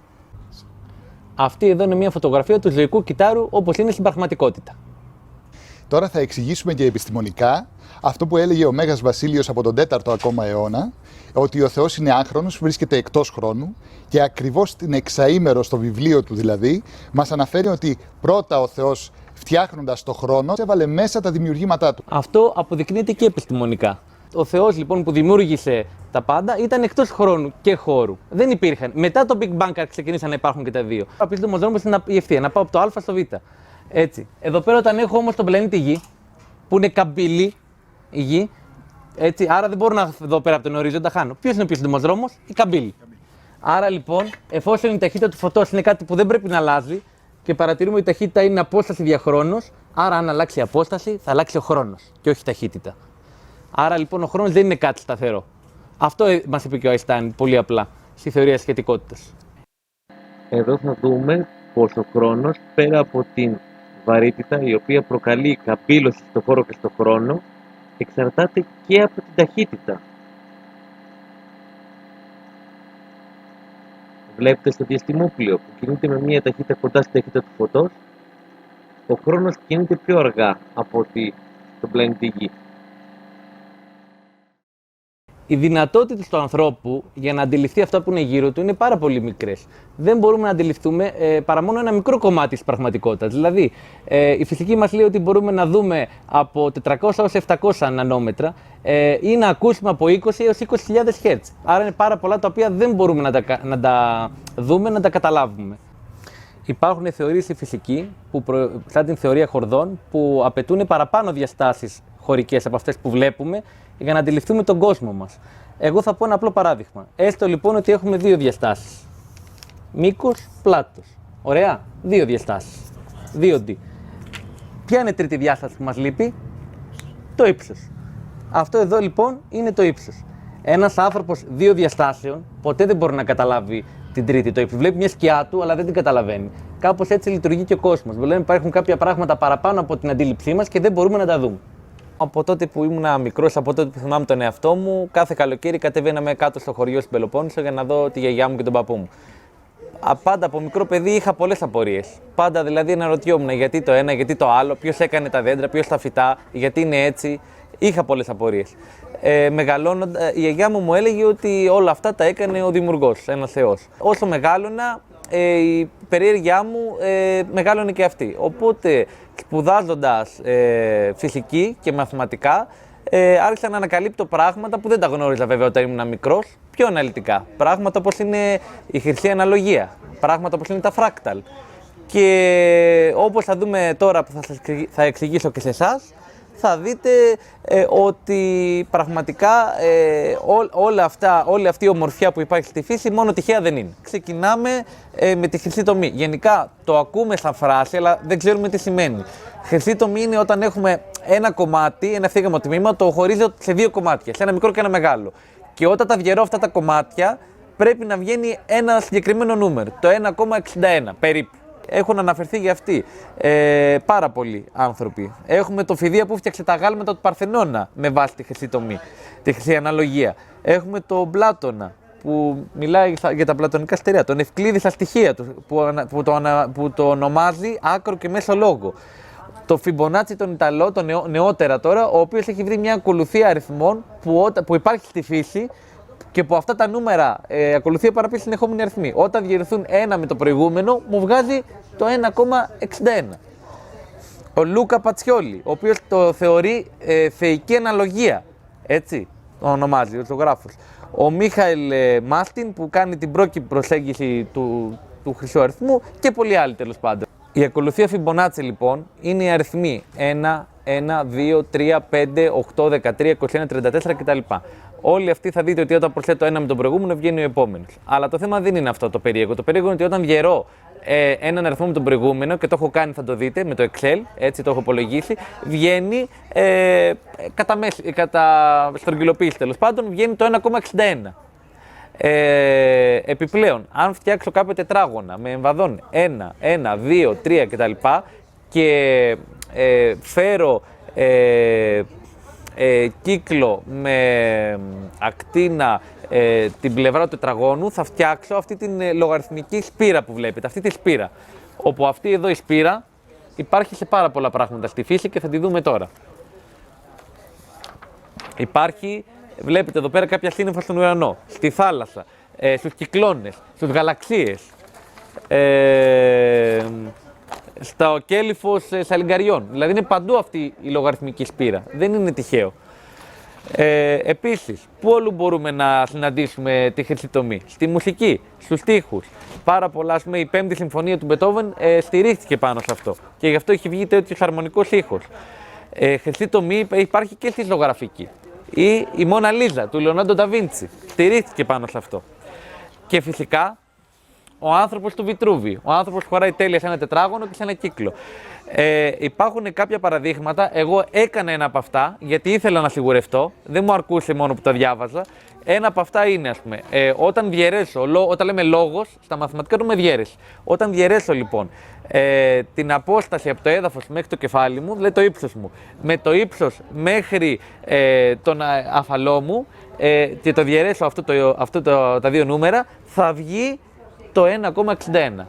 Αυτή εδώ είναι μια φωτογραφία του ζωικού κυτάρου όπως είναι στην πραγματικότητα.
Τώρα θα εξηγήσουμε και επιστημονικά αυτό που έλεγε ο Μέγας Βασίλειος από τον 4ο ακόμα αιώνα, ότι ο Θεός είναι άχρονος, βρίσκεται εκτός χρόνου, και ακριβώς την εξαήμερο στο βιβλίο του δηλαδή μας αναφέρει ότι πρώτα ο Θεός, φτιάχνοντας το χρόνο, έβαλε μέσα τα δημιουργήματά του.
Αυτό αποδεικνύεται και επιστημονικά. Ο Θεός λοιπόν που δημιούργησε τα πάντα ήταν εκτός χρόνου και χώρου. Δεν υπήρχαν. Μετά το Big Bang ξεκινήσαν να υπάρχουν και τα δύο. Ο απλός δρόμος είναι η ευθεία, να πάω από το Α στο Β. Έτσι. Εδώ πέρα, όταν έχω όμως τον πλανήτη Γη, που είναι καμπύλη η Γη, έτσι, άρα δεν μπορώ να δω πέρα από τον ορίζοντα, χάνω. Ποιος είναι ο πιο σύντομος δρόμος? Η καμπύλη. Άρα λοιπόν, εφόσον η ταχύτητα του φωτός είναι κάτι που δεν πρέπει να αλλάζει και παρατηρούμε ότι η ταχύτητα είναι απόσταση διαχρόνος, άρα αν αλλάξει η απόσταση θα αλλάξει ο χρόνος και όχι η ταχύτητα. Άρα λοιπόν ο χρόνος δεν είναι κάτι σταθερό. Αυτό μας είπε και ο Αϊνστάιν πολύ απλά στη θεωρία της σχετικότητας. Εδώ θα δούμε πως ο χρόνος, πέρα από την βαρύτητα η οποία προκαλεί καμπύλωση στο χώρο και στο χρόνο, εξαρτάται και από την ταχύτητα. Βλέπετε στο διαστημόπλαιο που κινείται με μια ταχύτητα κοντά στη ταχύτητα του φωτός, ο χρόνος κινείται πιο αργά από ότι στον πλανήτη Γη. Οι δυνατότητες του ανθρώπου για να αντιληφθεί αυτά που είναι γύρω του είναι πάρα πολύ μικρές. Δεν μπορούμε να αντιληφθούμε παρά μόνο ένα μικρό κομμάτι της πραγματικότητας. Δηλαδή, η φυσική μας λέει ότι μπορούμε να δούμε από 400 έως 700 νανόμετρα ή να ακούσουμε από 20 έως 20.000 Hz. Άρα είναι πάρα πολλά τα οποία δεν μπορούμε να τα δούμε, να τα καταλάβουμε. Υπάρχουν θεωρίες στη φυσική, σαν την θεωρία χορδών, που απαιτούν παραπάνω διαστάσεις χωρικές από αυτές που βλέπουμε για να αντιληφθούμε τον κόσμο μας. Εγώ θα πω ένα απλό παράδειγμα. Έστω λοιπόν ότι έχουμε δύο διαστάσεις. Μήκος, πλάτος. Ωραία. Δύο διαστάσεις. 2D. Ποια είναι η τρίτη διάσταση που μας λείπει? Το ύψος. Αυτό εδώ λοιπόν είναι το ύψος. Ένας άνθρωπος δύο διαστάσεων ποτέ δεν μπορεί να καταλάβει την τρίτη, το ύψος. Βλέπει μια σκιά του, αλλά δεν την καταλαβαίνει. Κάπως έτσι λειτουργεί και ο κόσμος. Δηλαδή υπάρχουν κάποια πράγματα παραπάνω από την αντίληψή μας και δεν μπορούμε να τα δούμε. Από τότε που ήμουν μικρός, από τότε που θυμάμαι τον εαυτό μου, κάθε καλοκαίρι κατεβαίναμε κάτω στο χωριό στην Πελοπόννησο για να δω τη γιαγιά μου και τον παππού μου. Πάντα από μικρό παιδί είχα πολλές απορίες. Πάντα δηλαδή αναρωτιόμουν γιατί το ένα, γιατί το άλλο, ποιος έκανε τα δέντρα, ποιος τα φυτά, γιατί είναι έτσι. Είχα πολλές απορίες. Μεγαλώνοντα, η γιαγιά μου έλεγε ότι όλα αυτά τα έκανε ο δημιουργός, ένας θεός. Όσο μεγάλωνα, η περιέργειά μου μεγάλωνε και αυτή. Οπότε, σπουδάζοντας φυσική και μαθηματικά, άρχισα να ανακαλύπτω πράγματα που δεν τα γνώριζα βέβαια όταν ήμουν μικρός, πιο αναλυτικά. Πράγματα όπως είναι η χρυσή αναλογία, πράγματα όπως είναι τα φράκταλ. Και όπως θα δούμε τώρα που θα εξηγήσω και σε εσάς, θα δείτε ότι πραγματικά όλη αυτή η ομορφιά που υπάρχει στη φύση μόνο τυχαία δεν είναι. Ξεκινάμε με τη χρυσή τομή. Γενικά το ακούμε σαν φράση, αλλά δεν ξέρουμε τι σημαίνει. Χρυσή τομή είναι όταν έχουμε ένα κομμάτι, ένα ευθύγραμμο τμήμα, το χωρίζω σε δύο κομμάτια, σε ένα μικρό και ένα μεγάλο. Και όταν τα διαιρώ αυτά τα κομμάτια, πρέπει να βγαίνει ένα συγκεκριμένο νούμερο, το 1,61 περίπου. Έχουν αναφερθεί για αυτή πάρα πολλοί άνθρωποι. Έχουμε το Φιδία που φτιάξε τα γάλματα του Παρθενώνα με βάση τη χρυσή τομή, τη χρυσή αναλογία. Έχουμε τον Πλάτωνα που μιλάει για τα πλατωνικά στερεά, τον Ευκλήδη στα στοιχεία του που το ονομάζει άκρο και μέσο λόγο. Το Φιμπονάτσι τον Ιταλό, το νεότερα τώρα, ο οποίος έχει βρει μια ακολουθία αριθμών που υπάρχει στη φύση και που αυτά τα νούμερα ακολουθία παραπεί συνεχόμενοι αριθμοί. Όταν διαιρεθούν ένα με το προηγούμενο, μου βγάζει το 1,61. Ο Λούκα Πατσιόλι, ο οποίος το θεωρεί θεϊκή αναλογία, έτσι το ονομάζει ο ζωγράφος. Ο Μίχαελ Μάστιν που κάνει την πρόκειται προσέγγιση του χρυσού αριθμού και πολλοί άλλοι τέλος πάντων. Η ακολουθία Φιμπονάτσι λοιπόν είναι οι αριθμοί 1, 1, 2, 3, 5, 8, 13, 21, 34 κτλ. Όλοι αυτοί θα δείτε ότι όταν προσθέτω ένα με τον προηγούμενο βγαίνει ο επόμενος. Αλλά το θέμα δεν είναι αυτό το περίεργο. Το περίεργο είναι ότι όταν διαιρώ έναν αριθμό με τον προηγούμενο και το έχω κάνει, θα το δείτε με το Excel, έτσι το έχω υπολογίσει, βγαίνει κατά στρογγυλοποίηση τέλος πάντων, βγαίνει το 1,61. Επιπλέον, αν φτιάξω κάποια τετράγωνα με εμβαδόν 1, 1, 2, 3 κτλ. Και φέρω κύκλο με ακτίνα την πλευρά του τετραγώνου, θα φτιάξω αυτή την λογαριθμική σπήρα που βλέπετε, αυτή τη σπήρα. Όπου αυτή εδώ η σπήρα υπάρχει σε πάρα πολλά πράγματα στη φύση και θα τη δούμε τώρα. Υπάρχει, βλέπετε εδώ πέρα κάποια σύννεφα στον ουρανό, στη θάλασσα, στους κυκλώνες, στους γαλαξίες, στο κέλυφος σαλιγκαριών. Δηλαδή είναι παντού αυτή η λογαριθμική σπήρα, δεν είναι τυχαίο. Επίσης, πού όλου μπορούμε να συναντήσουμε τη χρυσή τομή? Στη μουσική, στους στίχους. Πάρα πολλά, ας πούμε, η 5η συμφωνία του Μπετόβεν στηρίχθηκε πάνω σε αυτό και γι' αυτό έχει βγει τέτοιος αρμονικός ήχος. Χρυσή τομή υπάρχει και στη ζωγραφική. Ή η Μόνα Λίζα του Λεωνάντο Νταβίντσι στηρίχθηκε πάνω σε αυτό. Και φυσικά ο άνθρωπος του Βιτρούβη. Ο άνθρωπος χωράει τέλεια σε ένα τετράγωνο και σε ένα κύκλο. Υπάρχουν κάποια παραδείγματα. Εγώ έκανα ένα από αυτά γιατί ήθελα να σιγουρευτώ. Δεν μου αρκούσε μόνο που τα διάβαζα. Ένα από αυτά είναι, ας πούμε, όταν διαιρέσω, όταν λέμε λόγος, στα μαθηματικά το με διαίρεση. Όταν διαιρέσω λοιπόν την απόσταση από το έδαφος μέχρι το κεφάλι μου, δηλαδή το ύψος μου, με το ύψος μέχρι τον αφαλό μου και το διαιρέσω τα δύο νούμερα, θα βγει το 1,61.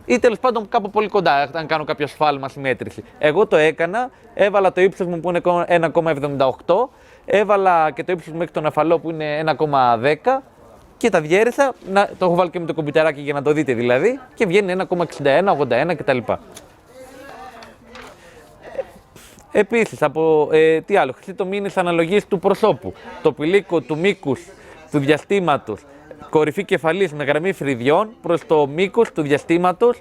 Ή τέλος πάντων κάπου πολύ κοντά, αν κάνω κάποιο σφάλμα στη μέτρηση. Εγώ το έκανα, έβαλα το ύψος μου που είναι 1,78 έβαλα και το ύψος μέχρι τον αφαλό που είναι 1,10 και τα διέρεσα, το έχω βάλει και με το κομπιουτεράκι για να το δείτε δηλαδή, και βγαίνει 1,61, 81 κτλ. Επίσης, τι άλλο, χρυσή τομή είναι στις αναλογίες του προσώπου, το πηλίκο του μήκους του διαστήματος, κορυφή κεφαλής με γραμμή φρυδιών προς το μήκος του διαστήματος,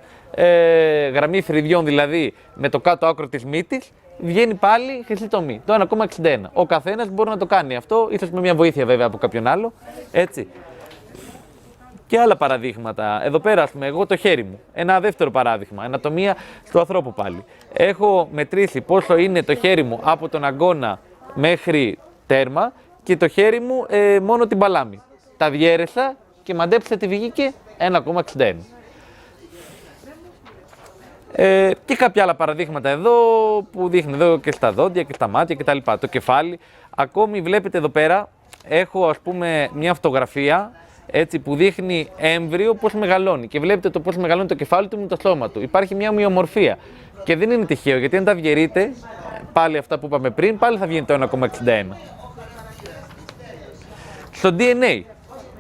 γραμμή φρυδιών δηλαδή με το κάτω άκρο της μύτης, βγαίνει πάλι χρυσή τομή, το 1,61. Ο καθένας μπορεί να το κάνει αυτό, ίσως με μια βοήθεια βέβαια από κάποιον άλλο, έτσι. Και άλλα παραδείγματα. Εδώ πέρα, ας πούμε, εγώ το χέρι μου. Ένα δεύτερο παράδειγμα. Ανατομία του ανθρώπου πάλι. Έχω μετρήσει πόσο είναι το χέρι μου από τον αγκώνα μέχρι τέρμα και το χέρι μου μόνο την παλάμη. Τα διέρεσα και μαντέψτε τι βγήκε, 1,61. Και κάποια άλλα παραδείγματα εδώ που δείχνει εδώ και στα δόντια και στα μάτια κτλ. Το κεφάλι. Ακόμη βλέπετε εδώ πέρα, έχω ας πούμε μια φωτογραφία έτσι, που δείχνει έμβριο πώς μεγαλώνει και βλέπετε το πώς μεγαλώνει το κεφάλι του με το σώμα του. Υπάρχει μια ομοιομορφία και δεν είναι τυχαίο γιατί αν τα διαιρείτε, πάλι αυτά που είπαμε πριν, πάλι θα βγαίνει το 1,61. Στο DNA,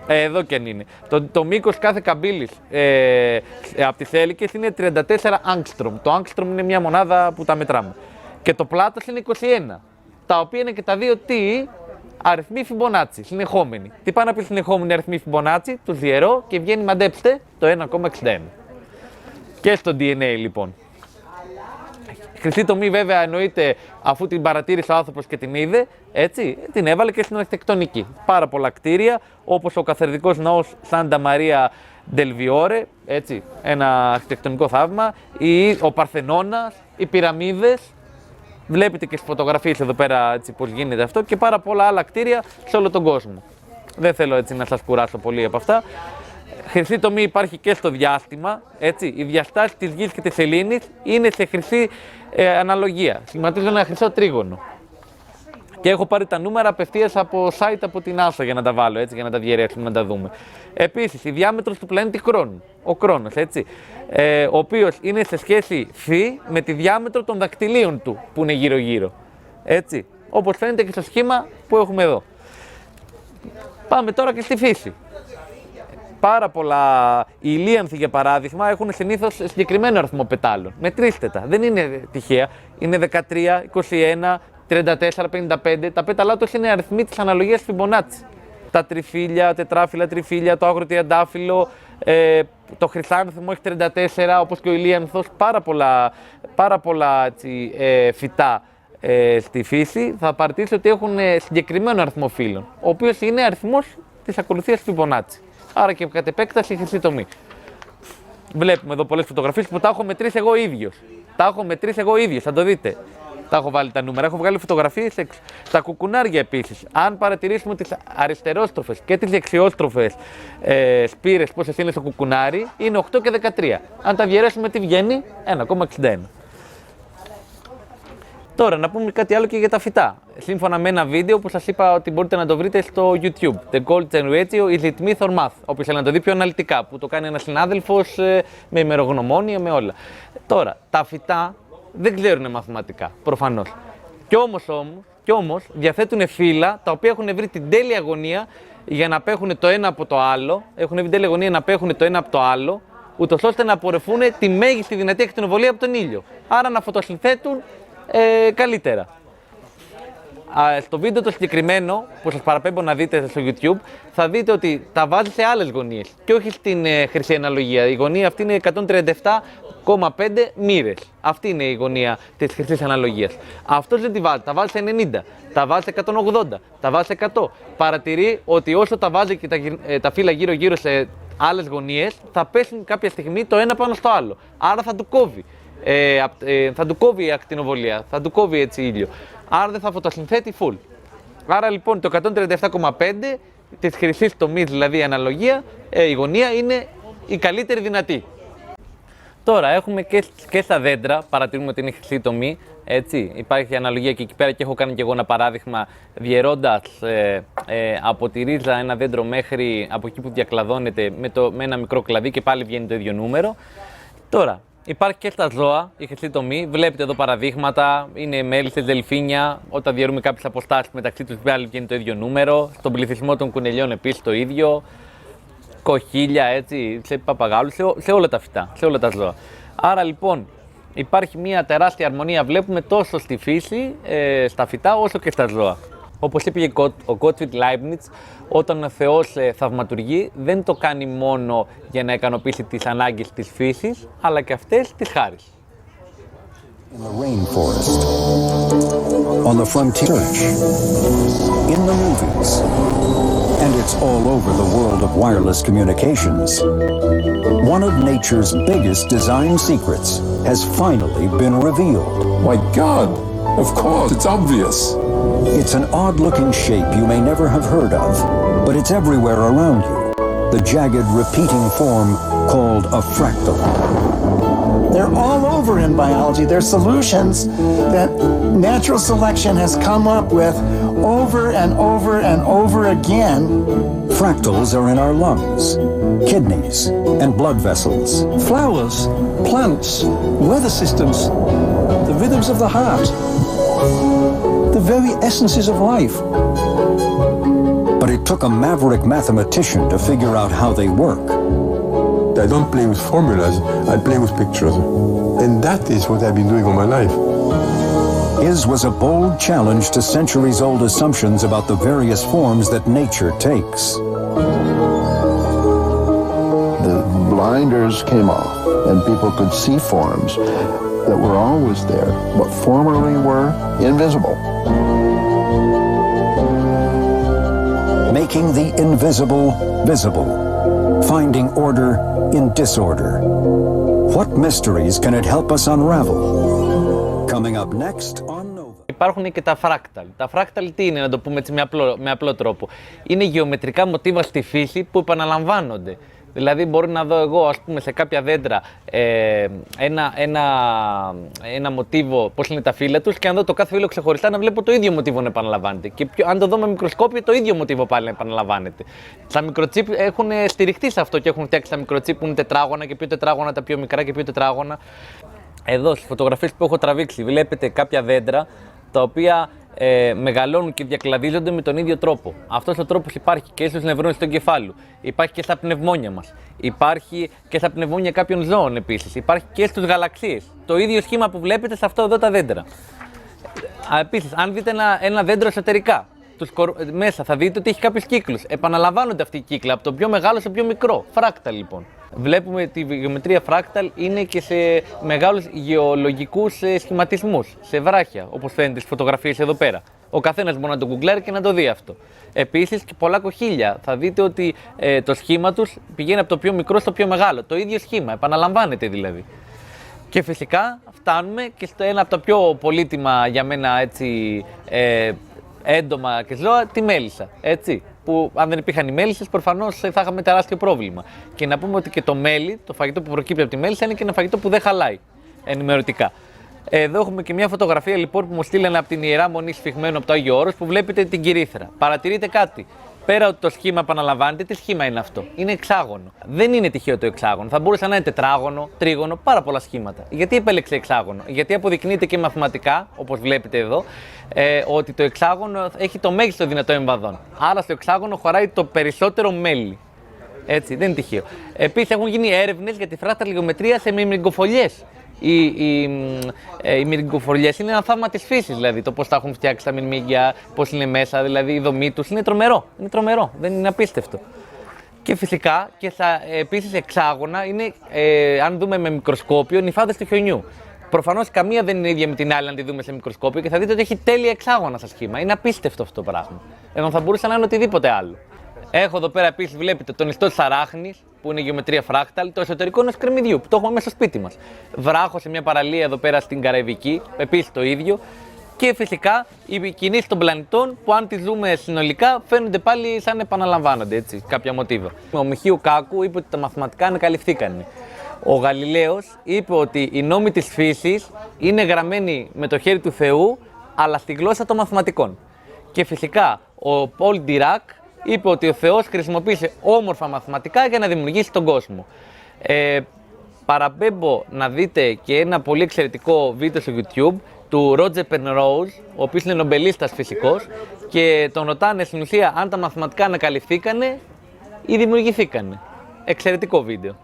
εδώ και αν είναι, το μήκος κάθε καμπύλης από τις έλικες είναι 34 άγκστρομ. Το άγκστρομ είναι μια μονάδα που τα μετράμε. Και το πλάτος είναι 21, τα οποία είναι και τα δύο τι, αριθμοί Φιμπονάτσι, συνεχόμενοι. Τι πάνε να πει συνεχόμενοι αριθμοί Φιμπονάτσι, τους διαιρώ και βγαίνει, μαντέψτε, το 1,61. Και στο DNA λοιπόν. Χρυσή τομή βέβαια εννοείται αφού την παρατήρησε ο άνθρωπος και την είδε, έτσι, την έβαλε και στην αρχιτεκτονική. Πάρα πολλά κτίρια, όπως ο καθεδρικός ναός Σάντα Μαρία Ντελ Βιόρε, έτσι, ένα αρχιτεκτονικό θαύμα, ο Παρθενώνας, οι πυραμίδες. Βλέπετε και στις φωτογραφίες εδώ πέρα έτσι, πώς γίνεται αυτό και πάρα πολλά άλλα κτίρια σε όλο τον κόσμο. Δεν θέλω έτσι να σας κουράσω πολύ από αυτά. Χρυσή τομή υπάρχει και στο διάστημα. Έτσι. Οι διαστάσεις της Γης και της Σελήνης είναι σε χρυσή αναλογία. Σχηματίζουν ένα χρυσό τρίγωνο. Και έχω πάρει τα νούμερα απευθείας από site από την NASA για να τα βάλω, έτσι, για να τα διαιρέσουμε, να τα δούμε. Επίσης, η διάμετρος του πλανήτη Κρόνου, ο Κρόνος, έτσι, ο οποίος είναι σε σχέση φ με τη διάμετρο των δακτυλίων του, που είναι γύρω-γύρω. Έτσι, όπως φαίνεται και στο σχήμα που έχουμε εδώ. Πάμε τώρα και στη φύση. Πάρα πολλά, οι ηλίανθοι για παράδειγμα έχουν συνήθως συγκεκριμένο αριθμό πετάλων. Μετρήστε τα, δεν είναι τυχαία, είναι 13, 21, 34, 55, τα πέταλά τους είναι αριθμοί της αναλογίας Φιμπονάτσι. Τα τριφύλια, τετράφυλλα τριφύλια, το άγρο τριαντάφυλλο, το χρυσάνθιμο έχει 34, όπως και ο ηλίανθος, πάρα πολλά έτσι, φυτά στη φύση. Θα παρατηρήσετε ότι έχουν συγκεκριμένο αριθμό φύλων, ο οποίος είναι αριθμός της ακολουθίας Φιμπονάτσι. Άρα και κατ' επέκταση η χρυσή τομή. Βλέπουμε εδώ πολλές φωτογραφίες που τα έχω μετρήσει εγώ ίδιος. Θα το δείτε. Τα έχω βάλει τα νούμερα, έχω βγάλει φωτογραφίες έξω. Τα κουκουνάρια επίσης. Αν παρατηρήσουμε τις αριστερόστροφες και τις δεξιόστροφες σπήρες πόσες είναι στο κουκουνάρι, είναι 8 και 13. Αν τα διαιρέσουμε, τι βγαίνει? 1,61. Τώρα, να πούμε κάτι άλλο και για τα φυτά. Σύμφωνα με ένα βίντεο που σας είπα ότι μπορείτε να το βρείτε στο YouTube. The Golden Ratio, is it myth or math? Όποιος θέλει να το δει πιο αναλυτικά, που το κάνει ένας συνάδελφος με ημερογνωμόνια, με όλα. Τώρα, τα φυτά δεν ξέρουν μαθηματικά, προφανώς. Κι όμως διαθέτουν φύλλα τα οποία έχουν βρει την τέλεια γωνία για να απέχουν το ένα από το άλλο. Έχουν βρει την τέλεια γωνία να απέχουν το ένα από το άλλο, ούτως ώστε να απορρεφούν τη μέγιστη δυνατή ακτινοβολία από τον ήλιο. Άρα να φωτοσυνθέτουν καλύτερα. Στο βίντεο το συγκεκριμένο που σας παραπέμπω να δείτε στο YouTube, θα δείτε ότι τα βάζει σε άλλες γωνίες και όχι στην χρυσή αναλογία. Η γωνία αυτή είναι 137,5 μοίρες. Αυτή είναι η γωνία της χρυσής αναλογίας. Αυτός δεν τη βάζει, τα βάζει σε 90, τα βάζει σε 180, τα βάζει σε 100. Παρατηρεί ότι όσο τα βάζει και τα φύλλα γύρω-γύρω σε άλλες γωνίες, θα πέσουν κάποια στιγμή το ένα πάνω στο άλλο. Άρα θα του κόβει. Θα του κόβει η ακτινοβολία, θα του κόβει έτσι ήλιο. Άρα δεν θα φωτοσυνθέτει full. Άρα λοιπόν το 137,5 της χρυσής τομής, δηλαδή η αναλογία, η γωνία είναι η καλύτερη δυνατή. Τώρα έχουμε και στα δέντρα, παρατηρούμε ότι είναι χρυσή τομή, έτσι. Υπάρχει αναλογία και εκεί πέρα και έχω κάνει και εγώ ένα παράδειγμα διαιρώντας από τη ρίζα ένα δέντρο μέχρι από εκεί που διακλαδώνεται με ένα μικρό κλαδί και πάλι βγαίνει το ίδιο νούμερο. Τώρα, Υπάρχει και στα ζώα η χρυσή τομή. Βλέπετε εδώ παραδείγματα. Είναι μέλισσες, δελφίνια. Όταν διαιρούμε κάποιες αποστάσεις μεταξύ τους, πάλι βγαίνει το ίδιο νούμερο. Στον πληθυσμό των κουνελιών επίσης το ίδιο. Κοχύλια, έτσι, σε παπαγάλους, σε όλα τα φυτά, σε όλα τα ζώα. Άρα λοιπόν υπάρχει μια τεράστια αρμονία, βλέπουμε τόσο στη φύση, στα φυτά, όσο και στα ζώα. Όπως είπε ο Gottfried Leibniz, όταν ο Θεός θαυματουργεί, δεν το κάνει μόνο για να ικανοποιήσει τις ανάγκες της φύσης, αλλά και αυτές της χάρης.
In the rainforest, on the frontier, in the movies, and it's all over the world of wireless communications. One of nature's biggest design secrets has finally been revealed.
My God, of course, it's obvious.
It's an odd-looking shape you may never have heard of, but it's everywhere around you. The jagged, repeating form called a fractal.
They're all over in biology. They're solutions that natural selection has come up with over and over and over again.
Fractals are in our lungs, kidneys, and blood vessels.
Flowers, plants, weather systems, the rhythms of the heart, the very essences of life.
But it took a maverick mathematician to figure out how they work.
I don't play with formulas, I play with pictures. And that is what I've been doing all my life.
His was a bold challenge to centuries-old assumptions about the various forms that nature takes.
The blinders came off and people could see forms that were always there, but formerly were invisible.
Making the invisible visible. Finding order in disorder. What mysteries can it help us unravel? Coming up next on Nova.
Υπάρχουν και τα φράκταλ. Τα φράκταλ τι είναι, να το πούμε έτσι με απλό τρόπο. Είναι γεωμετρικά μοτίβα στη φύση που επαναλαμβάνονται. Δηλαδή μπορεί να δω εγώ, ας πούμε, σε κάποια δέντρα ένα μοτίβο, πώς είναι τα φύλλα τους, και αν δω το κάθε φύλλο ξεχωριστά να βλέπω το ίδιο μοτίβο να επαναλαμβάνεται. Και αν το δω με μικροσκόπιο, το ίδιο μοτίβο πάλι να επαναλαμβάνεται. Τα μικροτσίπ έχουν στηριχτεί σε αυτό και έχουν φτιάξει τα μικροτσίπ που είναι τετράγωνα και πιο τετράγωνα, τα πιο μικρά και πιο τετράγωνα. Εδώ στις φωτογραφίες που έχω τραβήξει βλέπετε κάποια δέντρα τα οποία μεγαλώνουν και διακλαδίζονται με τον ίδιο τρόπο. Αυτός ο τρόπος υπάρχει και στους νευρώνες του εγκεφάλου, υπάρχει και στα πνευμόνια μας, υπάρχει και στα πνευμόνια κάποιων ζώων επίσης, υπάρχει και στους γαλαξίες. Το ίδιο σχήμα που βλέπετε σε αυτό εδώ τα δέντρα. Επίσης, αν δείτε ένα δέντρο εσωτερικά, μέσα θα δείτε ότι έχει κάποιους κύκλους. Επαναλαμβάνονται αυτοί οι κύκλοι από το πιο μεγάλο στο πιο μικρό. Φράκταλ λοιπόν. Βλέπουμε τη γεωμετρία φράκταλ είναι και σε μεγάλους γεωλογικούς σχηματισμούς, σε βράχια, όπως φαίνεται στις φωτογραφίες εδώ πέρα. Ο καθένας μπορεί να το γκουγκλάρει και να το δει αυτό. Επίσης και πολλά κοχύλια. Θα δείτε ότι το σχήμα τους πηγαίνει από το πιο μικρό στο πιο μεγάλο. Το ίδιο σχήμα, επαναλαμβάνεται δηλαδή. Και φυσικά φτάνουμε και στο ένα από τα πιο πολύτιμα για μένα έτσι, έντομα και ζώα, τη μέλισσα, έτσι. Που αν δεν υπήρχαν οι μέλισσες, προφανώς θα είχαμε τεράστιο πρόβλημα. Και να πούμε ότι και το μέλι, το φαγητό που προκύπτει από τη μέλισσα, είναι και ένα φαγητό που δεν χαλάει, ενημερωτικά. Εδώ έχουμε και μια φωτογραφία λοιπόν που μου στείλανε από την Ιερά Μονή Σφιγμένου από το Άγιο Όρος, που βλέπετε την κυρίθρα. Παρατηρείτε κάτι. Πέρα ότι το σχήμα επαναλαμβάνεται, τι σχήμα είναι αυτό? Είναι εξάγωνο. Δεν είναι τυχαίο το εξάγωνο. Θα μπορούσε να είναι τετράγωνο, τρίγωνο, πάρα πολλά σχήματα. Γιατί επέλεξε εξάγωνο? Γιατί αποδεικνύεται και μαθηματικά, όπως βλέπετε εδώ, ότι το εξάγωνο έχει το μέγιστο δυνατό εμβαδόν. Άρα στο εξάγωνο χωράει το περισσότερο μέλι. Έτσι, δεν είναι τυχαίο. Επίσης έχουν γίνει έρευνες για τη φράκταλ γεωμετρία σε μυρμηγκοφολιές. Οι μυρμηγκοφολιές είναι ένα θαύμα της φύσης, δηλαδή το πώς τα έχουν φτιάξει τα μυρμήγκια, πώς είναι μέσα, δηλαδή η δομή τους είναι τρομερό. Είναι τρομερό, δεν είναι απίστευτο. Και φυσικά και επίσης εξάγωνα είναι, αν δούμε με μικροσκόπιο, νυφάδες του χιονιού. Προφανώς καμία δεν είναι ίδια με την άλλη αν τη δούμε σε μικροσκόπιο και θα δείτε ότι έχει τέλεια εξάγωνα στα σχήμα. Είναι απίστευτο αυτό το πράγμα. Ενώ θα μπορούσε να είναι οτιδήποτε άλλο. Έχω εδώ πέρα επίσης, βλέπετε, τον ιστό της αράχνης, που είναι γεωμετρία φράκταλ, το εσωτερικό ενός κρεμμυδιού, που το έχουμε μέσα στο σπίτι μας. Βράχο σε μια παραλία εδώ πέρα στην Καραϊβική, επίσης το ίδιο. Και φυσικά οι κινήσεις των πλανητών, που αν τις δούμε συνολικά, φαίνονται πάλι σαν επαναλαμβάνονται, έτσι, κάποια μοτίβα. Ο Μιχαίου Κάκου είπε ότι τα μαθηματικά ανακαλυφθήκανε. Ο Γαλιλαίος είπε ότι οι νόμοι της φύσης είναι γραμμένοι με το χέρι του Θεού, αλλά στη γλώσσα των μαθηματικών. Και φυσικά ο Πολ Ντιράκ είπε ότι ο Θεός χρησιμοποίησε όμορφα μαθηματικά για να δημιουργήσει τον κόσμο. παραπέμπω να δείτε και ένα πολύ εξαιρετικό βίντεο στο YouTube του Roger Penrose, ο οποίος είναι νομπελίστας φυσικός, και τον ρωτάνε στην ουσία αν τα μαθηματικά ανακαλυφθήκανε ή δημιουργηθήκανε. Εξαιρετικό βίντεο.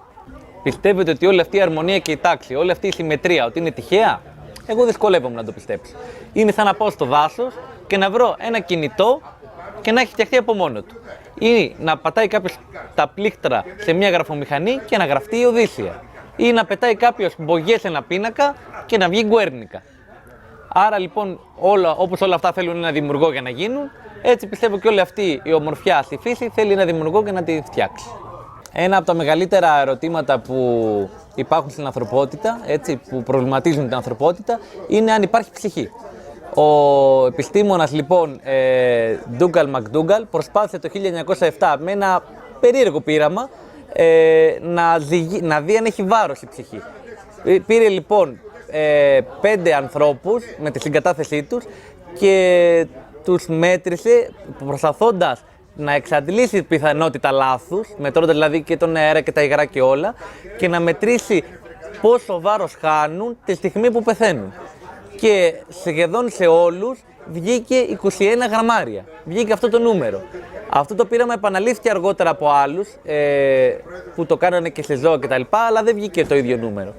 Πιστεύετε ότι όλη αυτή η αρμονία και η τάξη, όλη αυτή η συμμετρία, ότι είναι τυχαία? Εγώ δυσκολεύομαι να το πιστέψω. Είναι σαν να πάω στο δάσος και να βρω ένα κινητό και να έχει φτιαχτεί από μόνο του. Ή να πατάει κάποιος τα πλήκτρα σε μια γραφομηχανή και να γραφτεί η Οδύσσεια. Ή να πετάει κάποιος μπογιές σε ένα πίνακα και να βγει Γκουέρνικα. Άρα λοιπόν, όπως όλα αυτά θέλουν ένα δημιουργό για να γίνουν, έτσι πιστεύω και όλη αυτή η ομορφιά στη φύση θέλει ένα δημιουργό για να τη φτιάξει. Ένα από τα μεγαλύτερα ερωτήματα που υπάρχουν στην ανθρωπότητα, έτσι, που προβληματίζουν την ανθρωπότητα, είναι αν υπάρχει ψυχή. Ο επιστήμονας λοιπόν Ντούγκαλ Μακντούγκαλ προσπάθησε το 1907 με ένα περίεργο πείραμα να δει αν έχει βάρος η ψυχή. Πήρε λοιπόν 5 ανθρώπους με τη συγκατάθεσή τους και τους μέτρησε προσπαθώντας να εξαντλήσει πιθανότητα λάθους, μετρώντας δηλαδή και τον αέρα και τα υγρά και όλα, και να μετρήσει πόσο βάρος χάνουν τη στιγμή που πεθαίνουν. Και σχεδόν σε όλους βγήκε 21 γραμμάρια. Βγήκε αυτό το νούμερο. Αυτό το πείραμα επαναλήφθηκε αργότερα από άλλους που το κάνανε και σε ζώα κτλ. Αλλά δεν βγήκε το ίδιο νούμερο.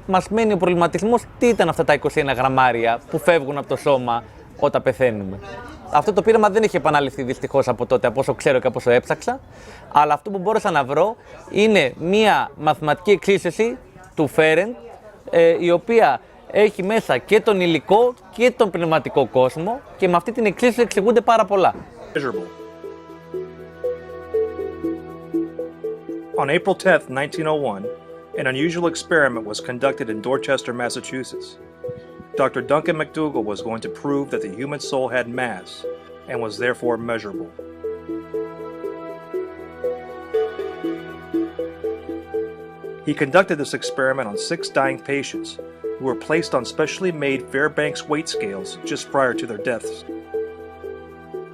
Μας μένει ο προβληματισμός τι ήταν αυτά τα 21 γραμμάρια που φεύγουν από το σώμα όταν πεθαίνουμε. Αυτό το πείραμα δεν έχει επαναληφθεί δυστυχώς από τότε, από όσο ξέρω και από όσο έψαξα. Αλλά αυτό που μπόρεσα να βρω είναι μία μαθηματική εξίσωση του Φέρεντ, η οποία έχει μέσα και τον υλικό και τον πνευματικό κόσμο, και με αυτή την εξίσωση εξηγούνται πάρα πολλά.
On April 10th, 1901, an unusual experiment was conducted in Dorchester, Massachusetts. Dr. Duncan McDougall was going to prove that the human soul had mass and was therefore measurable. He conducted this experiment on 6 dying patients who were placed on specially made Fairbanks weight scales just prior to their deaths.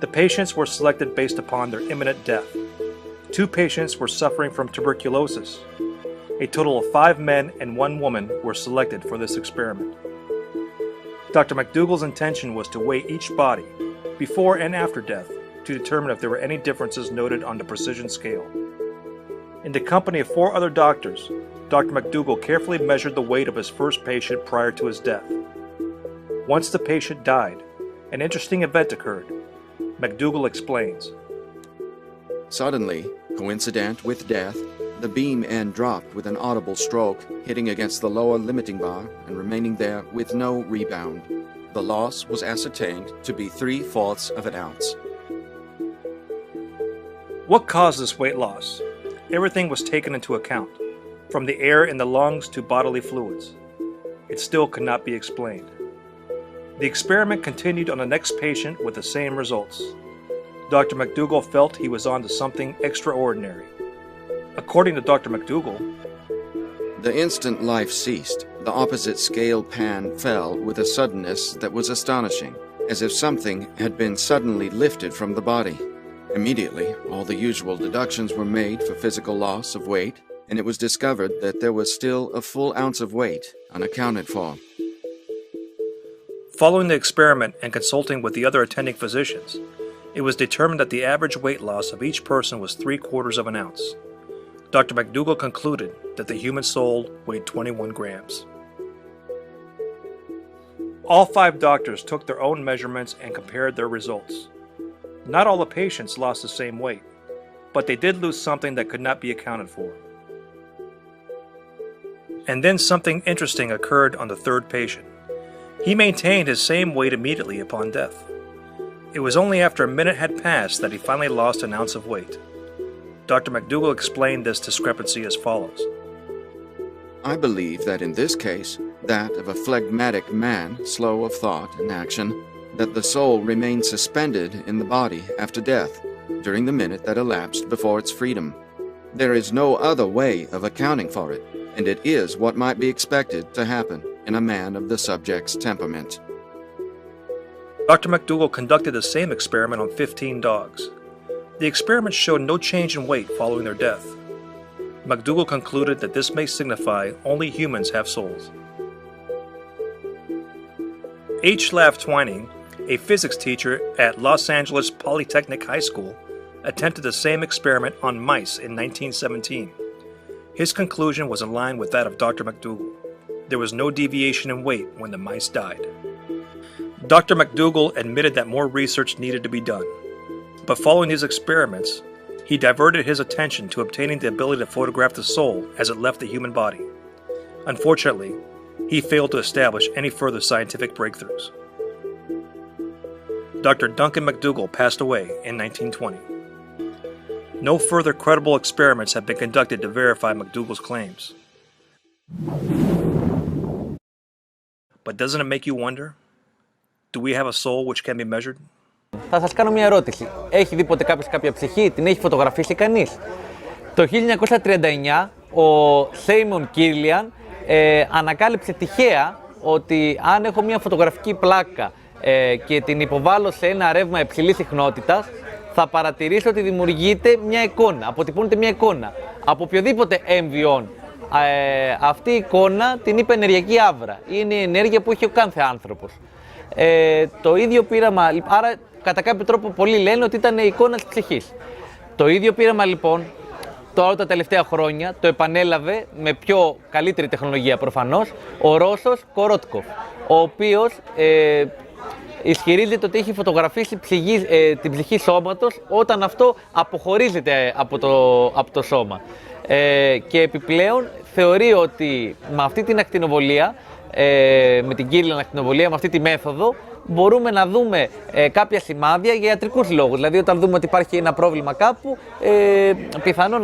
The patients were selected based upon their imminent death. 2 patients were suffering from tuberculosis. A total of 5 men and 1 woman were selected for this experiment. Dr. McDougall's intention was to weigh each body before and after death to determine if there were any differences noted on the precision scale. In the company of 4 other doctors, Dr. McDougall carefully measured the weight of his first patient prior to his death. Once the patient died, an interesting event occurred. McDougall explains.
Suddenly, coincident with death, the beam end dropped with an audible stroke, hitting against the lower limiting bar and remaining there with no rebound. The loss was ascertained to be 3/4 of an ounce.
What caused this weight loss? Everything was taken into account, from the air in the lungs to bodily fluids. It still could not be explained. The experiment continued on the next patient with the same results. Dr. McDougall felt he was on to something extraordinary. According to Dr. McDougall,
the instant life ceased, the opposite scale pan fell with a suddenness that was astonishing, as if something had been suddenly lifted from the body. Immediately, all the usual deductions were made for physical loss of weight, and it was discovered that there was still a full ounce of weight unaccounted for.
Following the experiment and consulting with the other attending physicians, it was determined that the average weight loss of each person was 3/4 of an ounce. Dr. McDougall concluded that the human soul weighed 21 grams. All 5 doctors took their own measurements and compared their results. Not all the patients lost the same weight, but they did lose something that could not be accounted for. And then something interesting occurred on the 3rd patient. He maintained his same weight immediately upon death. It was only after a minute had passed that he finally lost an ounce of weight. Dr. McDougall explained this discrepancy as follows.
I believe that in this case, that of a phlegmatic man, slow of thought and action, that the soul remained suspended in the body after death, during the minute that elapsed before its freedom. There is no other way of accounting for it, and it is what might be expected to happen in a man of the subject's temperament.
Dr. McDougall conducted the same experiment on 15 dogs. The experiment showed no change in weight following their death. McDougall concluded that this may signify only humans have souls. H. Lav Twining, a physics teacher at Los Angeles Polytechnic High School, attempted the same experiment on mice in 1917. His conclusion was in line with that of Dr. McDougall. There was no deviation in weight when the mice died. Dr. McDougall admitted that more research needed to be done, but following his experiments, he diverted his attention to obtaining the ability to photograph the soul as it left the human body. Unfortunately, he failed to establish any further scientific breakthroughs. Dr. Duncan McDougall passed away in 1920. No further credible experiments have been conducted to verify McDougall's claims. But doesn't it make you wonder? Do we have a soul which can be measured?
Θα σας κάνω μια ερώτηση. Έχει δει ποτέ κάποιος κάποια ψυχή, την έχει φωτογραφίσει κανείς? Το 1939 ο Σέιμον Κίρλιαν ανακάλυψε τυχαία ότι αν έχω μια φωτογραφική πλάκα και την υποβάλλω σε ένα ρεύμα υψηλής συχνότητας, θα παρατηρήσω ότι δημιουργείται μια εικόνα, αποτυπώνεται μια εικόνα από οποιοδήποτε έμβιον. Αυτή η εικόνα την είπε ενεργειακή άβρα, είναι η ενέργεια που έχει ο κάθε άνθρωπος. Το ίδιο πείραμα, άρα κατά κάποιο τρόπο πολλοί λένε ότι ήταν η εικόνα της ψυχής. Το ίδιο πείραμα λοιπόν τώρα τα τελευταία χρόνια το επανέλαβε με πιο καλύτερη τεχνολογία προφανώς ο Ρώσος Κορότκοφ, ο οποίος ισχυρίζεται ότι έχει φωτογραφίσει την ψυχή σώματος όταν αυτό αποχωρίζεται από το σώμα. Και επιπλέον θεωρεί ότι με αυτή την ακτινοβολία, με την Κίρλιαν ακτινοβολία, με αυτή τη μέθοδο, μπορούμε να δούμε κάποια σημάδια για ιατρικούς λόγους. Δηλαδή, όταν δούμε ότι υπάρχει ένα πρόβλημα κάπου, πιθανόν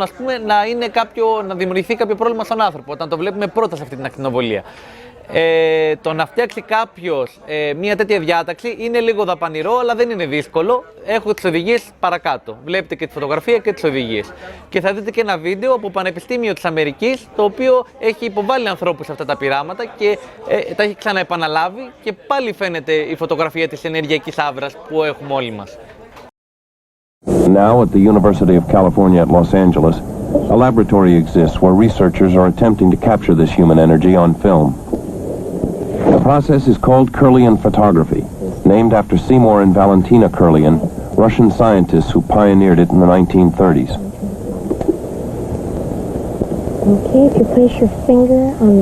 να δημιουργηθεί κάποιο πρόβλημα στον άνθρωπο, όταν το βλέπουμε πρώτα σε αυτή την ακτινοβολία. Το να φτιάξει κάποιος μια τέτοια διάταξη είναι λίγο δαπανηρό, αλλά δεν είναι δύσκολο. Έχω τις οδηγίες παρακάτω. Βλέπετε και τη φωτογραφία και τις οδηγίες. Και θα δείτε και ένα βίντεο από Πανεπιστήμιο της Αμερικής, το οποίο έχει υποβάλει ανθρώπους σε αυτά τα πειράματα και τα έχει ξαναεπαναλάβει και πάλι φαίνεται η φωτογραφία της ενεργειακής άβρας που έχουμε όλοι μας.
Now at the University of California at Los Angeles, a laboratory exists where researchers are attempting to capture this human energy on film. The process is called Kirlian photography, named after Seymour and Valentina Kirlian, Russian scientists who pioneered it in the 1930s.
Okay, if you place your finger on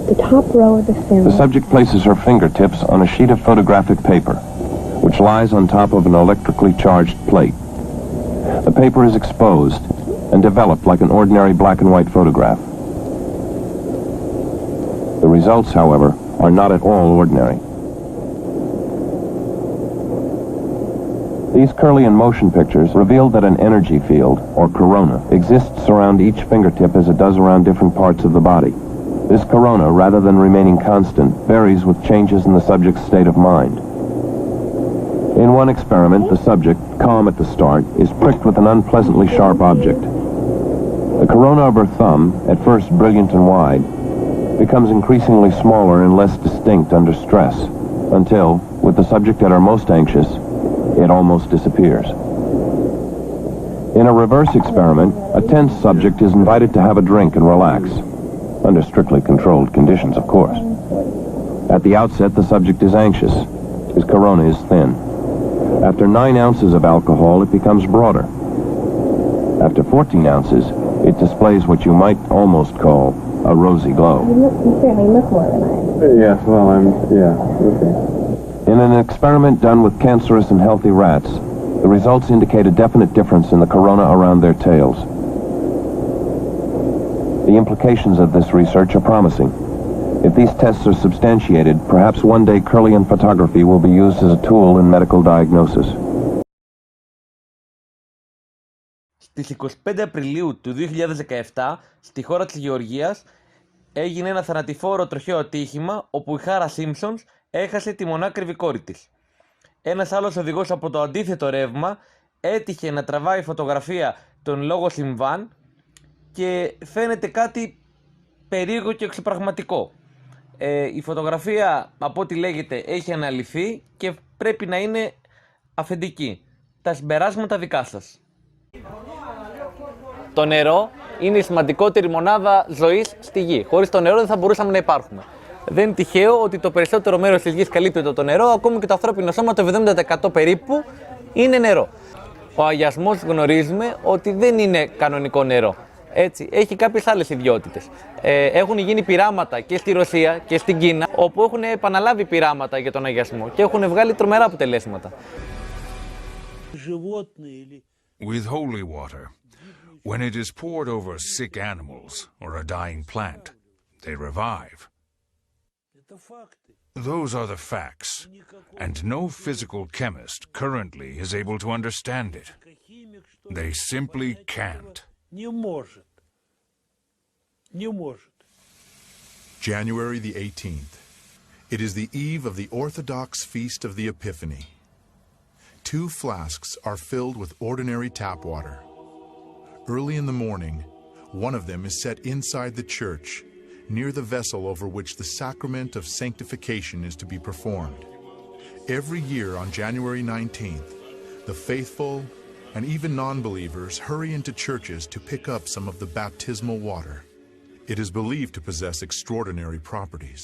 the top row of the film.
The subject places her fingertips on a sheet of photographic paper, which lies on top of an electrically charged plate. The paper is exposed and developed like an ordinary black and white photograph. The results, however, are not at all ordinary. These Kirlian motion pictures reveal that an energy field, or corona, exists around each fingertip as it does around different parts of the body. This corona, rather than remaining constant, varies with changes in the subject's state of mind. In one experiment, the subject, calm at the start, is pricked with an unpleasantly sharp object. The corona of her thumb, at first brilliant and wide, becomes increasingly smaller and less distinct under stress, until, with the subject at her most anxious, it almost disappears. In a reverse experiment, a tense subject is invited to have a drink and relax, under strictly controlled conditions, of course. At the outset, the subject is anxious. His corona is thin. After 9 ounces of alcohol, it becomes broader. After 14 ounces, it displays what you might almost call a rosy glow.
You certainly look more relaxed.
Yes, well, okay.
In an experiment done with cancerous and healthy rats, the results indicate a definite difference in the corona around their tails. The implications of this research are promising. If these tests are substantiated, perhaps one day Kirlian photography will be used as a tool in medical diagnosis.
Στις 25 Απριλίου του 2017, στη χώρα της Γεωργίας, έγινε ένα θανατηφόρο τροχαίο ατύχημα όπου η Χάρα Σίμψονς έχασε τη μονάκριβη κόρη της. Ένας άλλος οδηγός από το αντίθετο ρεύμα έτυχε να τραβάει φωτογραφία των λόγω συμβάν και φαίνεται κάτι περίεργο και εξωπραγματικό. Η φωτογραφία, από ό,τι λέγεται, έχει αναλυθεί και πρέπει να είναι αυθεντική. Τα συμπεράσματα δικά σας. Το νερό είναι η σημαντικότερη μονάδα ζωής στη γη. Χωρίς το νερό δεν θα μπορούσαμε να υπάρχουμε. Δεν είναι τυχαίο ότι το περισσότερο μέρος της γης καλύπτεται το νερό, ακόμη και το ανθρώπινο σώμα, το 70% περίπου, είναι νερό. Ο αγιασμός γνωρίζουμε ότι δεν είναι κανονικό νερό. Έτσι, έχει κάποιες άλλες ιδιότητες. Έχουν γίνει πειράματα και στη Ρωσία και στην Κίνα, όπου έχουν επαναλάβει πειράματα για τον αγιασμό και έχουν βγάλει τρομερά αποτελέσματα.
With holy water, when it is poured over sick animals or a dying plant, they revive. Those are the facts, and no physical chemist currently is able to understand it. They simply can't.
January the 18th. It is the eve of the Orthodox Feast of the Epiphany. 2 flasks are filled with ordinary tap water. Early in the morning, one of them is set inside the church, near the vessel over which the sacrament of sanctification is to be performed. Every year on January 19th, the faithful and even non-believers hurry into churches to pick up some of the baptismal water. It is believed to possess extraordinary properties.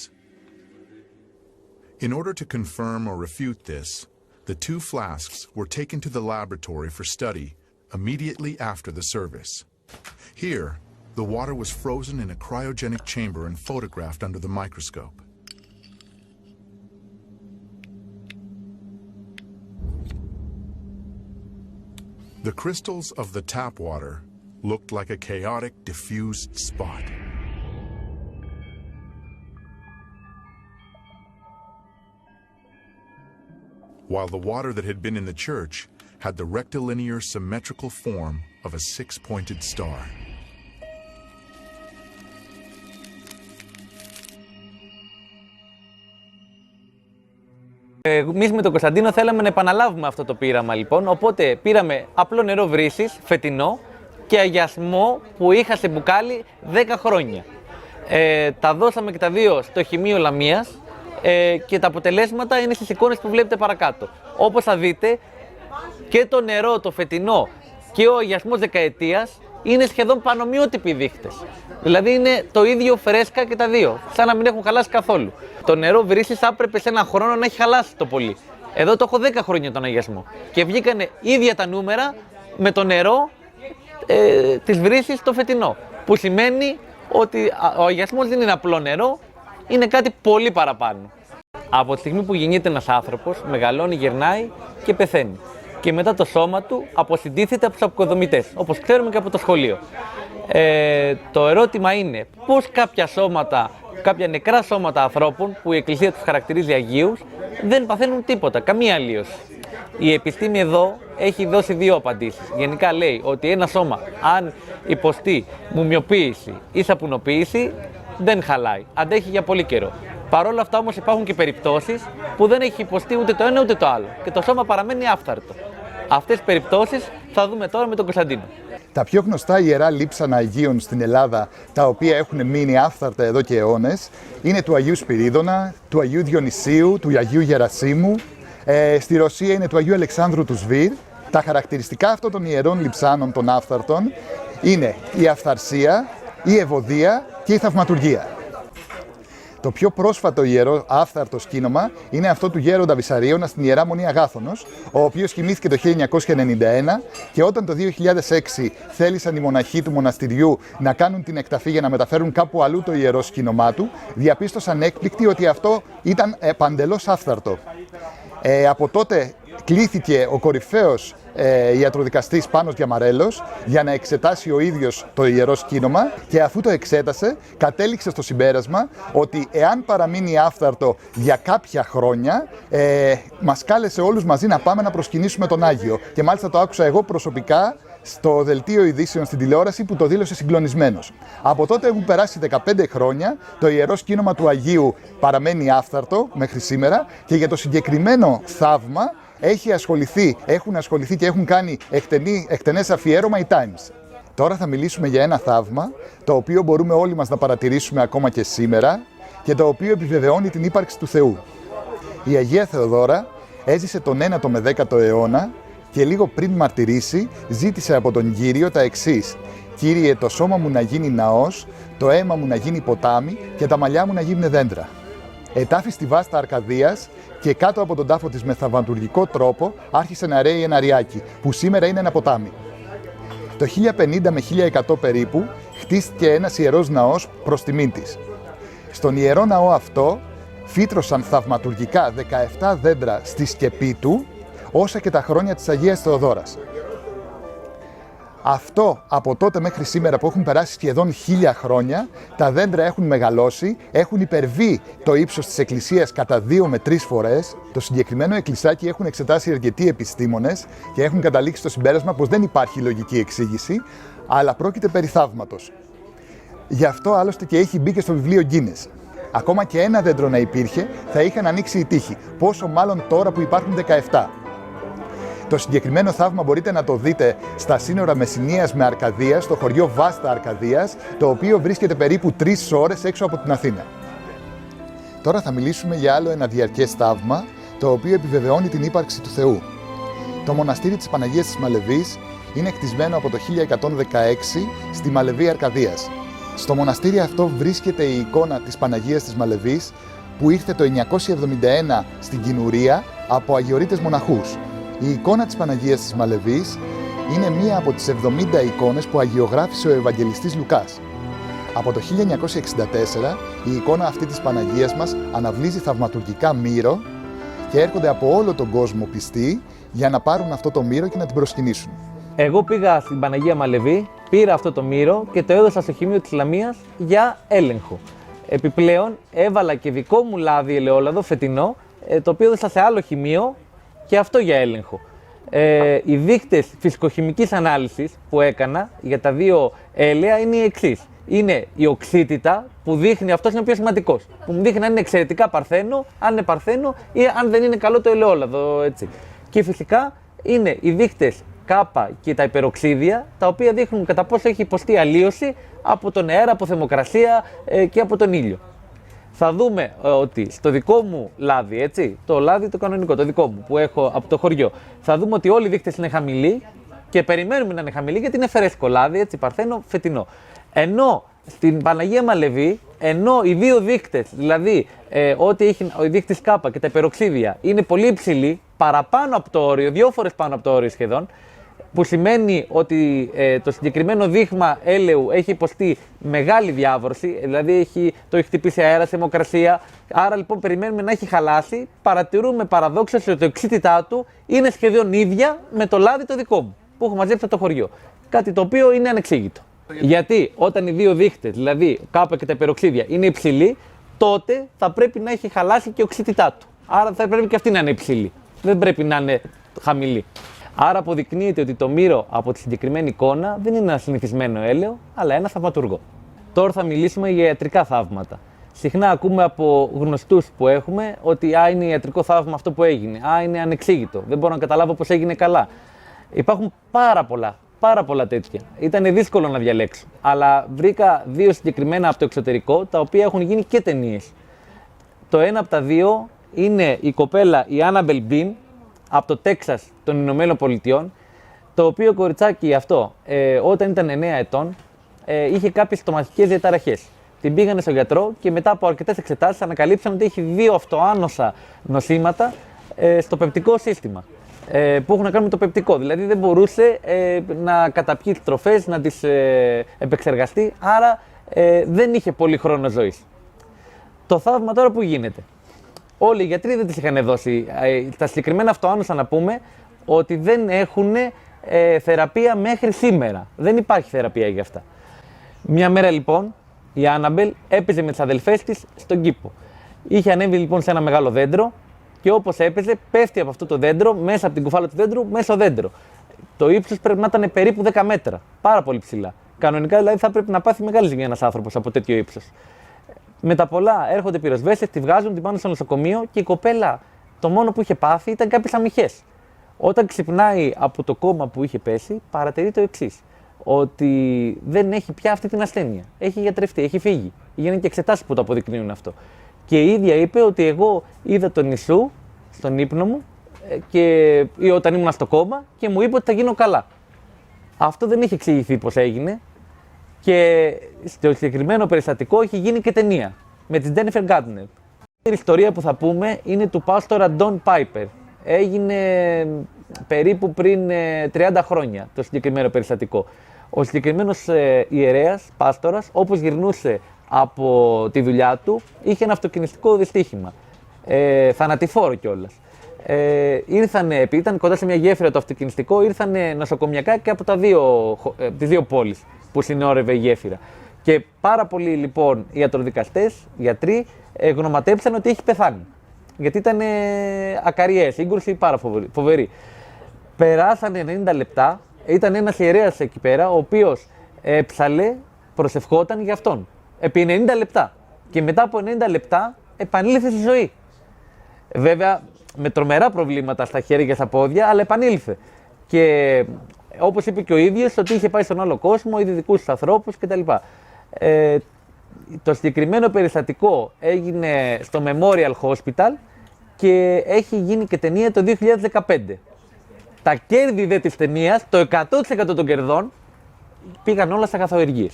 In order to confirm or refute this, the 2 flasks were taken to the laboratory for study immediately after the service. Here, the water was frozen in a cryogenic chamber and photographed under the microscope. The crystals of the tap water looked like a chaotic, diffused spot. While the water that had been in the church had the rectilinear symmetrical form of a 6-pointed star.
Εμείς με τον Κωνσταντίνο θέλαμε να επαναλάβουμε αυτό το πείραμα λοιπόν, οπότε πήραμε απλό νερό βρύσης, φετινό και αγιασμό που είχα σε μπουκάλι 10 χρόνια. Τα δώσαμε και τα δύο στο Χημείο Λαμίας και τα αποτελέσματα είναι στις εικόνες που βλέπετε παρακάτω. Όπως θα δείτε, και το νερό το φετινό και ο αγιασμός δεκαετίας είναι σχεδόν πανομοιότυποι δείχτες. Δηλαδή είναι το ίδιο φρέσκα και τα δύο, σαν να μην έχουν χαλάσει καθόλου. Το νερό βρύσης θα έπρεπε σε ένα χρόνο να έχει χαλάσει το πολύ. Εδώ το έχω 10 χρόνια τον αγιασμό και βγήκανε ίδια τα νούμερα με το νερό της βρύσης το φετινό. Που σημαίνει ότι ο αγιασμός δεν είναι απλό νερό, είναι κάτι πολύ παραπάνω. Από τη στιγμή που γεννιέται ένας άνθρωπος, μεγαλώνει, γερνάει και πεθαίνει. Και μετά το σώμα του αποσυντίθεται από τους αποκοδομητές, όπως ξέρουμε και από το σχολείο. Το ερώτημα είναι πώς κάποια νεκρά σώματα ανθρώπων που η Εκκλησία τους χαρακτηρίζει αγίους δεν παθαίνουν τίποτα, καμία αλλίωση. Η επιστήμη εδώ έχει δώσει 2 απαντήσεις. Γενικά λέει ότι ένα σώμα αν υποστεί μουμιοποίηση ή σαπουνοποίηση δεν χαλάει, αντέχει για πολύ καιρό. Παρ' όλα αυτά όμως υπάρχουν και περιπτώσεις που δεν έχει υποστεί ούτε το ένα ούτε το άλλο και το σώμα παραμένει άφθαρτο. Αυτές τις περιπτώσεις θα δούμε τώρα με τον Κωνσταντίνο.
Τα πιο γνωστά ιερά λείψανα Αγίων στην Ελλάδα, τα οποία έχουν μείνει άφθαρτα εδώ και αιώνες, είναι του Αγίου Σπυρίδωνα, του Αγίου Διονυσίου, του Αγίου Γερασίμου. Στη Ρωσία είναι του Αγίου Αλεξάνδρου του Σβήρ. Τα χαρακτηριστικά αυτών των ιερών λειψάνων των άφθαρτων είναι η αυθαρσία, η ευωδία και η θαυματουργία. Το πιο πρόσφατο ιερό άφθαρτο σκήνομα είναι αυτό του γέροντα Βυσαρίωνα στην Ιερά Μονή Αγάθωνος, ο οποίος κοιμήθηκε το 1991 και όταν το 2006 θέλησαν οι μοναχοί του μοναστηριού να κάνουν την εκταφή για να μεταφέρουν κάπου αλλού το ιερό σκήνομά του, διαπίστωσαν έκπληκτοι ότι αυτό ήταν παντελώς άφθαρτο. Από τότε κλήθηκε ο κορυφαίος ιατροδικαστής Πάνος Διαμαρέλος για να εξετάσει ο ίδιος το ιερό σκήνομα και αφού το εξέτασε κατέληξε στο συμπέρασμα ότι εάν παραμείνει άφθαρτο για κάποια χρόνια μας κάλεσε όλους μαζί να πάμε να προσκυνήσουμε τον Άγιο και μάλιστα το άκουσα εγώ προσωπικά στο δελτίο ειδήσεων στην τηλεόραση που το δήλωσε συγκλονισμένος. Από τότε έχουν περάσει 15 χρόνια, το ιερό σκήνομα του Αγίου παραμένει άφθαρτο μέχρι σήμερα και για το συγκεκριμένο θαύμα έχουν ασχοληθεί και έχουν κάνει εκτενές αφιέρωμα οι Times. Τώρα θα μιλήσουμε για ένα θαύμα, το οποίο μπορούμε όλοι μας να παρατηρήσουμε ακόμα και σήμερα και το οποίο επιβεβαιώνει την ύπαρξη του Θεού. Η Αγία Θεοδόρα έζησε τον 9ο με 10ο αιώνα και λίγο πριν μαρτυρήσει ζήτησε από τον Κύριο τα εξής. «Κύριε, το σώμα μου να γίνει ναός, το αίμα μου να γίνει ποτάμι και τα μαλλιά μου να γίνουν δέντρα». Ετάφη στη βάστα Αρκαδίας και κάτω από τον τάφο της με θαυματουργικό τρόπο άρχισε να ρέει ένα ριάκι, που σήμερα είναι ένα ποτάμι. Το 1050 με 1100 περίπου χτίστηκε ένας ιερός ναός προς τιμήν της. Στον ιερό ναό αυτό φύτρωσαν θαυματουργικά 17 δέντρα στη σκεπή του, όσα και τα χρόνια της Αγίας Θεοδόρας. Αυτό από τότε μέχρι σήμερα που έχουν περάσει σχεδόν 1000 χρόνια, τα δέντρα έχουν μεγαλώσει, έχουν υπερβεί το ύψος της εκκλησίας κατά 2 με 3 φορές. Το συγκεκριμένο εκκλησάκι έχουν εξετάσει αρκετοί επιστήμονες και έχουν καταλήξει στο συμπέρασμα πως δεν υπάρχει λογική εξήγηση, αλλά πρόκειται περί θαύματος. Γι' αυτό άλλωστε και έχει μπει και στο βιβλίο Guinness. Ακόμα και ένα δέντρο να υπήρχε, θα είχαν ανοίξει οι τοίχοι, πόσο μάλλον τώρα που υπάρχουν 17. Το συγκεκριμένο θαύμα μπορείτε να το δείτε στα σύνορα Μεσσηνίας με Αρκαδία, στο χωριό Βάστα Αρκαδίας, το οποίο βρίσκεται περίπου 3 ώρες έξω από την Αθήνα. Τώρα θα μιλήσουμε για άλλο ένα διαρκές θαύμα, το οποίο επιβεβαιώνει την ύπαρξη του Θεού. Το μοναστήρι της Παναγίας της Μαλεβής είναι κτισμένο από το 1116 στη Μαλεβή Αρκαδίας. Στο μοναστήρι αυτό βρίσκεται η εικόνα της Παναγίας της Μαλεβής, που ήρθε το 971 στην Κινουρία από αγιορείτες μοναχούς. Η εικόνα της Παναγίας της Μαλεβής είναι μία από τις 70 εικόνες που αγιογράφησε ο Ευαγγελιστής Λουκάς. Από το 1964 η εικόνα αυτή της Παναγίας μας αναβλύζει θαυματουργικά μύρο και έρχονται από όλο τον κόσμο πιστοί για να πάρουν αυτό το μύρο και να την προσκυνήσουν.
Εγώ πήγα στην Παναγία Μαλεβή, πήρα αυτό το μύρο και το έδωσα στο χημείο της Λαμίας για έλεγχο. Επιπλέον έβαλα και δικό μου λάδι ελαιόλαδο φετινό, το οποίο έδωσα σε άλλο χημείο και αυτό για έλεγχο. Οι δείκτες φυσικοχημικής ανάλυσης που έκανα για τα δύο έλαια είναι οι εξής. Είναι η οξύτητα που δείχνει, αυτός είναι ο πιο σημαντικός, που μου δείχνει αν είναι εξαιρετικά παρθένο, αν είναι παρθένο ή αν δεν είναι καλό το ελαιόλαδο, έτσι. Και φυσικά είναι οι δείκτες κάπα και τα υπεροξίδια, τα οποία δείχνουν κατά πόσο έχει υποστεί αλλίωση από τον αέρα, από θερμοκρασία και από τον ήλιο. Θα δούμε ότι στο δικό μου λάδι, έτσι, το λάδι το κανονικό, το δικό μου που έχω από το χωριό, θα δούμε ότι όλοι οι δείκτες είναι χαμηλοί και περιμένουμε να είναι χαμηλοί γιατί είναι φρέσκο λάδι, έτσι, παρθένο, φετινό. Ενώ στην Παναγία Μαλεβή, ενώ οι δύο δείκτες, δηλαδή ό,τι έχει ο δείκτης κάπα και τα υπεροξίδια είναι πολύ υψηλοί, παραπάνω από το όριο, 2 φορές πάνω από το όριο σχεδόν, που σημαίνει ότι το συγκεκριμένο δείγμα έλαιου έχει υποστεί μεγάλη διάβρωση, δηλαδή το έχει χτυπήσει αέρα, θερμοκρασία. Άρα λοιπόν περιμένουμε να έχει χαλάσει. Παρατηρούμε παραδόξως ότι η οξύτητά του είναι σχεδόν ίδια με το λάδι το δικό μου, που έχω μαζέψει από το χωριό. Κάτι το οποίο είναι ανεξήγητο. Γιατί όταν οι δύο δείχτες, δηλαδή κάπα και τα υπεροξίδια, είναι υψηλοί, τότε θα πρέπει να έχει χαλάσει και η οξύτητά του. Άρα θα πρέπει και αυτή να είναι υψηλή. Δεν πρέπει να είναι χαμηλή. Άρα αποδεικνύεται ότι το μύρο από τη συγκεκριμένη εικόνα δεν είναι ένα συνηθισμένο έλαιο, αλλά ένα θαυματουργό. Τώρα θα μιλήσουμε για ιατρικά θαύματα. Συχνά ακούμε από γνωστούς που έχουμε ότι είναι ιατρικό θαύμα αυτό που έγινε, είναι ανεξήγητο, δεν μπορώ να καταλάβω πώς έγινε καλά. Υπάρχουν πάρα πολλά τέτοια. Ήταν δύσκολο να διαλέξω, αλλά βρήκα 2 συγκεκριμένα από το εξωτερικό, τα οποία έχουν γίνει και ταινίες. Το ένα από τα 2 είναι η κοπέλα η Annabel Bean, από το Τέξας των Ηνωμένων Πολιτειών, το οποίο κοριτσάκι αυτό, όταν ήταν 9 ετών, είχε κάποιες στομαχικές διαταραχές. Την πήγανε στο γιατρό και μετά από αρκετές εξετάσεις ανακαλύψαν ότι έχει 2 αυτοάνωσα νοσήματα στο πεπτικό σύστημα, που έχουν να κάνουν με το πεπτικό. Δηλαδή δεν μπορούσε να καταπιεί τις τροφές, να τις επεξεργαστεί, άρα δεν είχε πολύ χρόνο ζωής. Το θαύμα τώρα που γίνεται. Όλοι οι γιατροί δεν τις είχαν δώσει. Τα συγκεκριμένα αυτοάνωσα να πούμε ότι δεν έχουν θεραπεία μέχρι σήμερα. Δεν υπάρχει θεραπεία για αυτά. Μια μέρα λοιπόν η Άνναμπελ έπαιζε με τις αδελφές της στον κήπο. Είχε ανέβει λοιπόν σε ένα μεγάλο δέντρο και όπως έπαιζε πέφτει από αυτό το δέντρο, μέσα από την κουφάλα του δέντρου, μέσα στο δέντρο. Το ύψος πρέπει να ήταν περίπου 10 μέτρα. Πάρα πολύ ψηλά. Κανονικά δηλαδή θα πρέπει να πάθει μεγάλη ζημιά ένας άνθρωπος από τέτοιο ύψος. Με τα πολλά έρχονται πυροσβέστες, τη βγάζουν, την πάνε στο νοσοκομείο και η κοπέλα το μόνο που είχε πάθει ήταν κάποιες αμυχές. Όταν ξυπνάει από το κόμμα που είχε πέσει, παρατηρεί το εξής. Ότι δεν έχει πια αυτή την ασθένεια. Έχει γιατρευτεί, έχει φύγει. Γίνανε και εξετάσεις που το αποδεικνύουν αυτό. Και η ίδια είπε ότι εγώ είδα τον Ιησού στον ύπνο μου ή όταν ήμουν στο κόμμα και μου είπε ότι θα γίνω καλά. Αυτό δεν είχε εξηγηθεί πώς έγινε, Και στο συγκεκριμένο περιστατικό έχει γίνει και ταινία με τη Jennifer Garner. Η ιστορία που θα πούμε είναι του πάστορα Don Piper. Έγινε περίπου πριν 30 χρόνια το συγκεκριμένο περιστατικό. Ο συγκεκριμένος ιερέας, πάστορας, όπως γυρνούσε από τη δουλειά του, είχε ένα αυτοκινηστικό δυστύχημα. Θανατηφόρο κιόλας. Επειδή ήταν κοντά σε μια γέφυρα το αυτοκινηστικό, ήρθαν νοσοκομιακά και από τις δύο πόλεις που συνόρευε η γέφυρα. Και πάρα πολλοί λοιπόν ιατροδικαστές, γιατροί, γνωματέψαν ότι έχει πεθάνει. Γιατί ήταν ακαριές, σύγκρουση πάρα φοβερή. Περάσανε 90 λεπτά, ήταν ένας ιερέας εκεί πέρα, ο οποίος έψαλε, προσευχόταν για αυτόν. Επί 90 λεπτά. Και μετά από 90 λεπτά επανήλθε στη ζωή. Βέβαια, με τρομερά προβλήματα στα χέρια και στα πόδια, αλλά επανήλθε. Και όπως είπε και ο ίδιος, ότι είχε πάει στον άλλο κόσμο, είδε δικούς τους ανθρώπους κτλ. Το συγκεκριμένο περιστατικό έγινε στο Memorial Hospital και έχει γίνει και ταινία το 2015. Τα κέρδη δε της ταινίας, το 100% των κερδών, πήγαν όλα στα καθοεργίες.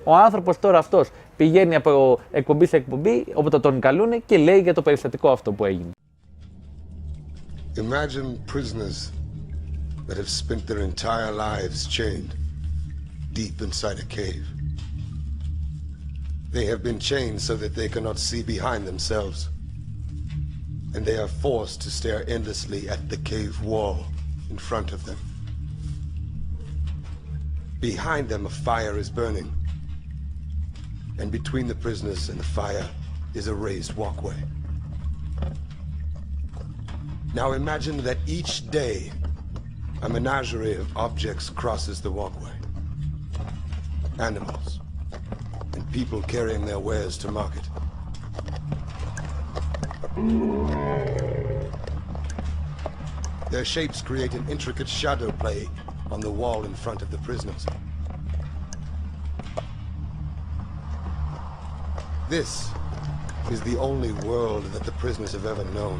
Ο άνθρωπος τώρα αυτός πηγαίνει από εκπομπή σε εκπομπή, όποτε τον καλούνε και λέει για το περιστατικό αυτό που έγινε.
Imagine prisoners that have spent their entire lives chained deep inside a cave. They have been chained so that they cannot see behind themselves, and they are forced to stare endlessly at the cave wall in front of them. Behind them a fire is burning, and between the prisoners and the fire is a raised walkway. Now imagine that each day a menagerie of objects crosses the walkway. Animals and people carrying their wares to market. Their shapes create an intricate shadow play on the wall in front of the prisoners. This is the only world that the prisoners have ever known.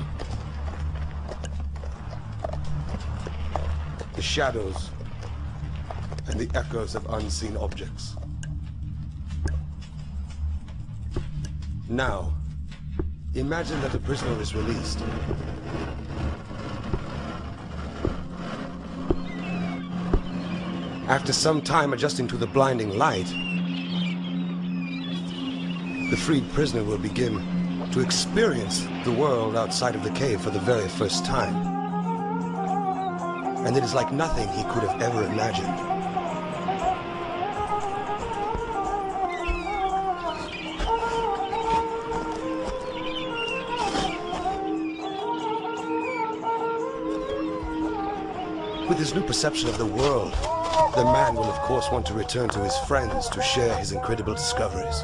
The shadows and the echoes of unseen objects. Now, imagine that the prisoner is released. After some time adjusting to the blinding light, the freed prisoner will begin to experience the world outside of the cave for the very first time. And it is like nothing he could have ever imagined. With his new perception of the world, the man will of course want to return to his friends to share his incredible discoveries.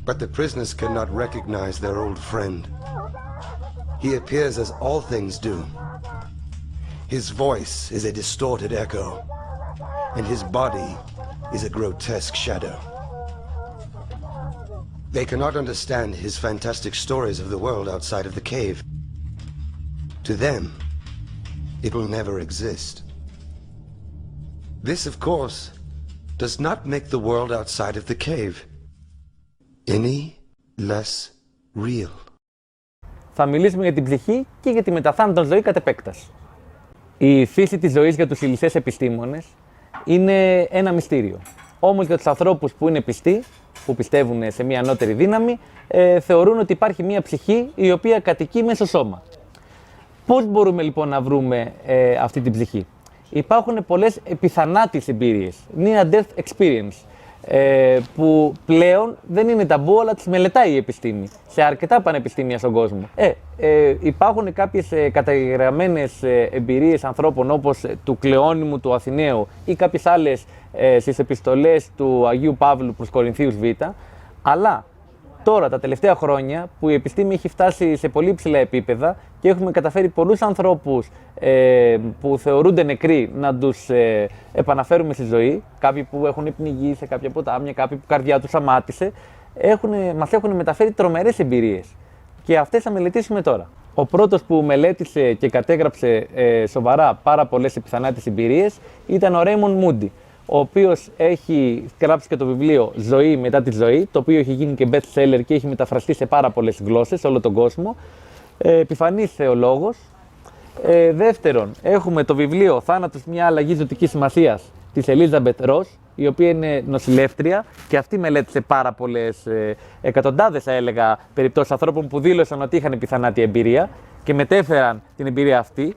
But the prisoners cannot recognize their old friend. He appears as all things do. His voice is a distorted echo, and his body is a grotesque shadow. They cannot understand his fantastic stories of the world outside of the cave. To them, it will never exist. This, of course, does not make the world outside of the cave any less real.
Θα μιλήσουμε για την ψυχή και για τη μεταθάνατον ζωή κατ' επέκταση. Η φύση της ζωής για τους ηλισσές επιστήμονες είναι ένα μυστήριο. Όμως για τους ανθρώπους που είναι πιστοί, που πιστεύουν σε μια ανώτερη δύναμη, θεωρούν ότι υπάρχει μια ψυχή η οποία κατοικεί μέσα στο σώμα. Πώς μπορούμε λοιπόν να βρούμε αυτή την ψυχή? Υπάρχουν πολλές επιθανάτιες εμπειρίες, near death experience, που πλέον δεν είναι ταμπού, αλλά τις μελετάει η επιστήμη σε αρκετά πανεπιστήμια στον κόσμο. Υπάρχουν κάποιες καταγεγραμμένες εμπειρίες ανθρώπων, όπως του Κλεόνυμου του Αθηναίου ή κάποιες άλλες στις επιστολές του Αγίου Παύλου προς Κορινθίους Β. Αλλά τώρα, τα τελευταία χρόνια, που η επιστήμη έχει φτάσει σε πολύ υψηλά επίπεδα και έχουμε καταφέρει πολλούς ανθρώπους που θεωρούνται νεκροί να τους επαναφέρουμε στη ζωή, κάποιοι που έχουν πνιγεί σε κάποια ποτάμια, κάποιοι που η καρδιά τους αμάτισε, μας έχουν μεταφέρει τρομερές εμπειρίες. Και αυτές θα μελετήσουμε τώρα. Ο πρώτος που μελέτησε και κατέγραψε σοβαρά πάρα πολλές επιθανάτες εμπειρίες ήταν ο Raymond Moody, ο οποίος έχει γράψει και το βιβλίο «Ζωή μετά τη ζωή», το οποίο έχει γίνει και best seller και έχει μεταφραστεί σε πάρα πολλές γλώσσες σε όλο τον κόσμο. Επιφανής θεολόγος. Δεύτερον, έχουμε το βιβλίο «Θάνατος, μια αλλαγή ζωτικής σημασίας» της Elizabeth Ross, η οποία είναι νοσηλεύτρια και αυτή μελέτησε πάρα πολλές, εκατοντάδες θα έλεγα, περιπτώσεις ανθρώπων που δήλωσαν ότι είχαν επιθανάτη εμπειρία και μετέφεραν την εμπειρία αυτή.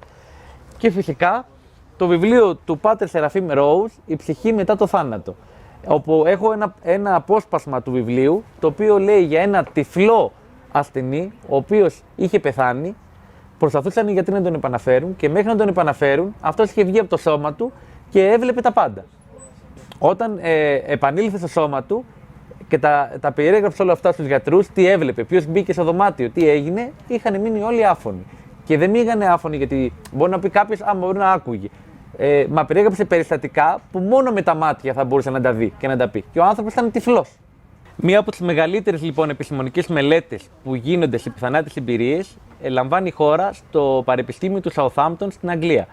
Και φυσικά το βιβλίο του Πάτερ Σεραφείμ Rose, «Η ψυχή μετά το θάνατο», όπου έχω ένα απόσπασμα του βιβλίου, το οποίο λέει για ένα τυφλό ασθενή, ο οποίος είχε πεθάνει, προσπαθούσαν οι γιατροί να τον επαναφέρουν και μέχρι να τον επαναφέρουν, αυτός είχε βγει από το σώμα του και έβλεπε τα πάντα. Όταν επανήλθε στο σώμα του και τα περιέγραψε όλα αυτά στους γιατρούς, τι έβλεπε, ποιος μπήκε στο δωμάτιο, τι έγινε, είχαν μείνει όλοι άφωνοι. Και δεν μείνανε άφωνοι γιατί μπορεί να πει κάποιος, μπορεί να άκουγε. Μα περιέγραψε περιστατικά που μόνο με τα μάτια θα μπορούσε να τα δει και να τα πει. Και ο άνθρωπος ήταν τυφλός. Μία από τις μεγαλύτερες λοιπόν επιστημονικές μελέτες που γίνονται σε πιθανάτες εμπειρίες λαμβάνει η χώρα στο Πανεπιστήμιο του Southampton στην Αγγλία.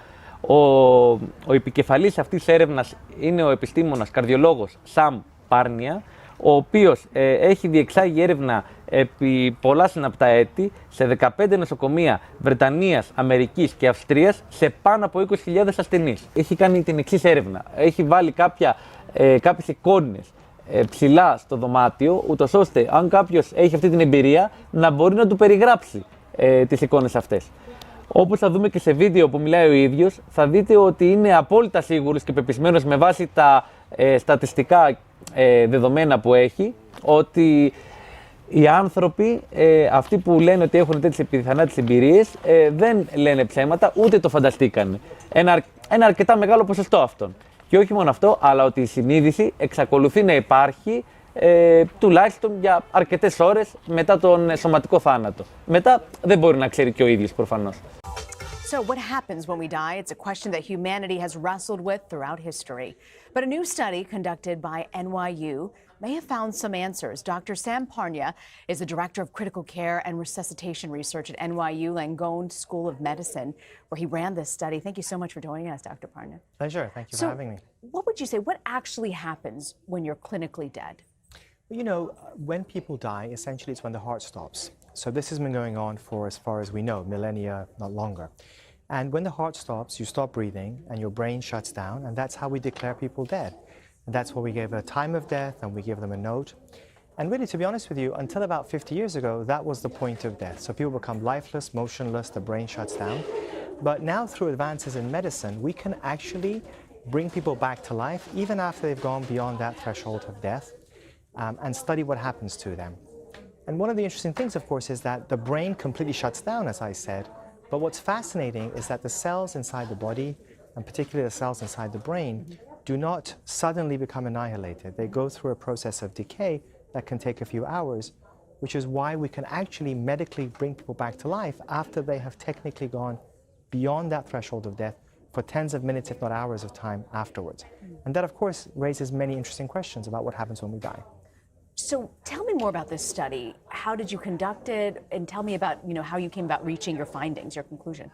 Ο επικεφαλής αυτής της έρευνας είναι ο επιστήμονας καρδιολόγος Sam Parnia, ο οποίος έχει διεξάγει έρευνα επί πολλά συναπτά έτη σε 15 νοσοκομεία Βρετανίας, Αμερικής και Αυστρίας σε πάνω από 20.000 ασθενείς. Έχει κάνει την εξής έρευνα. Έχει βάλει κάποιες εικόνες ψηλά στο δωμάτιο, ούτως ώστε αν κάποιος έχει αυτή την εμπειρία να μπορεί να του περιγράψει τις εικόνες αυτές. Όπως θα δούμε και σε βίντεο που μιλάει ο ίδιος, θα δείτε ότι είναι απόλυτα σίγουρος και πεπισμένος με βάση τα στατιστικά δεδομένα που έχει, ότι οι άνθρωποι, αυτοί που λένε ότι έχουν τέτοιες πιθανάτες εμπειρίες, δεν λένε ψέματα, ούτε το φανταστήκανε. Ένα αρκετά μεγάλο ποσοστό αυτών. Και όχι μόνο αυτό, αλλά ότι η συνείδηση εξακολουθεί να υπάρχει τουλάχιστον για αρκετές ώρες μετά τον σωματικό θάνατο. Μετά δεν μπορεί να ξέρει και ο ίδιος προφανώς.
So what happens when we die? It's a question that humanity has wrestled with throughout history. But a new study conducted by NYU may have found some answers. Dr. Sam Parnia is the Director of Critical Care and Resuscitation Research at NYU Langone School of Medicine, where he ran this study. Thank you so much for joining us, Dr. Parnia.
Pleasure. Thank you for having me.
What would you say, what actually happens when you're clinically dead?
You know, when people die, essentially it's when the heart stops. So this has been going on for as far as we know, millennia, not longer. And when the heart stops, you stop breathing and your brain shuts down, and that's how we declare people dead. And that's why we give a time of death and we give them a note. And really, to be honest with you, until about 50 years ago, that was the point of death. So people become lifeless, motionless, the brain shuts down. But now through advances in medicine, we can actually bring people back to life even after they've gone beyond that threshold of death, and study what happens to them. And one of the interesting things, of course, is that the brain completely shuts down, as I said. But what's fascinating is that the cells inside the body, and particularly the cells inside the brain, do not suddenly become annihilated. They go through a process of decay that can take a few hours, which is why we can actually medically bring people back to life after they have technically gone beyond that threshold of death for tens of minutes, if not hours of time afterwards. And that, of course, raises many interesting questions about what happens when we die.
So tell me more about this study. How did you conduct it? And tell me about, how you came about reaching your findings, your conclusion.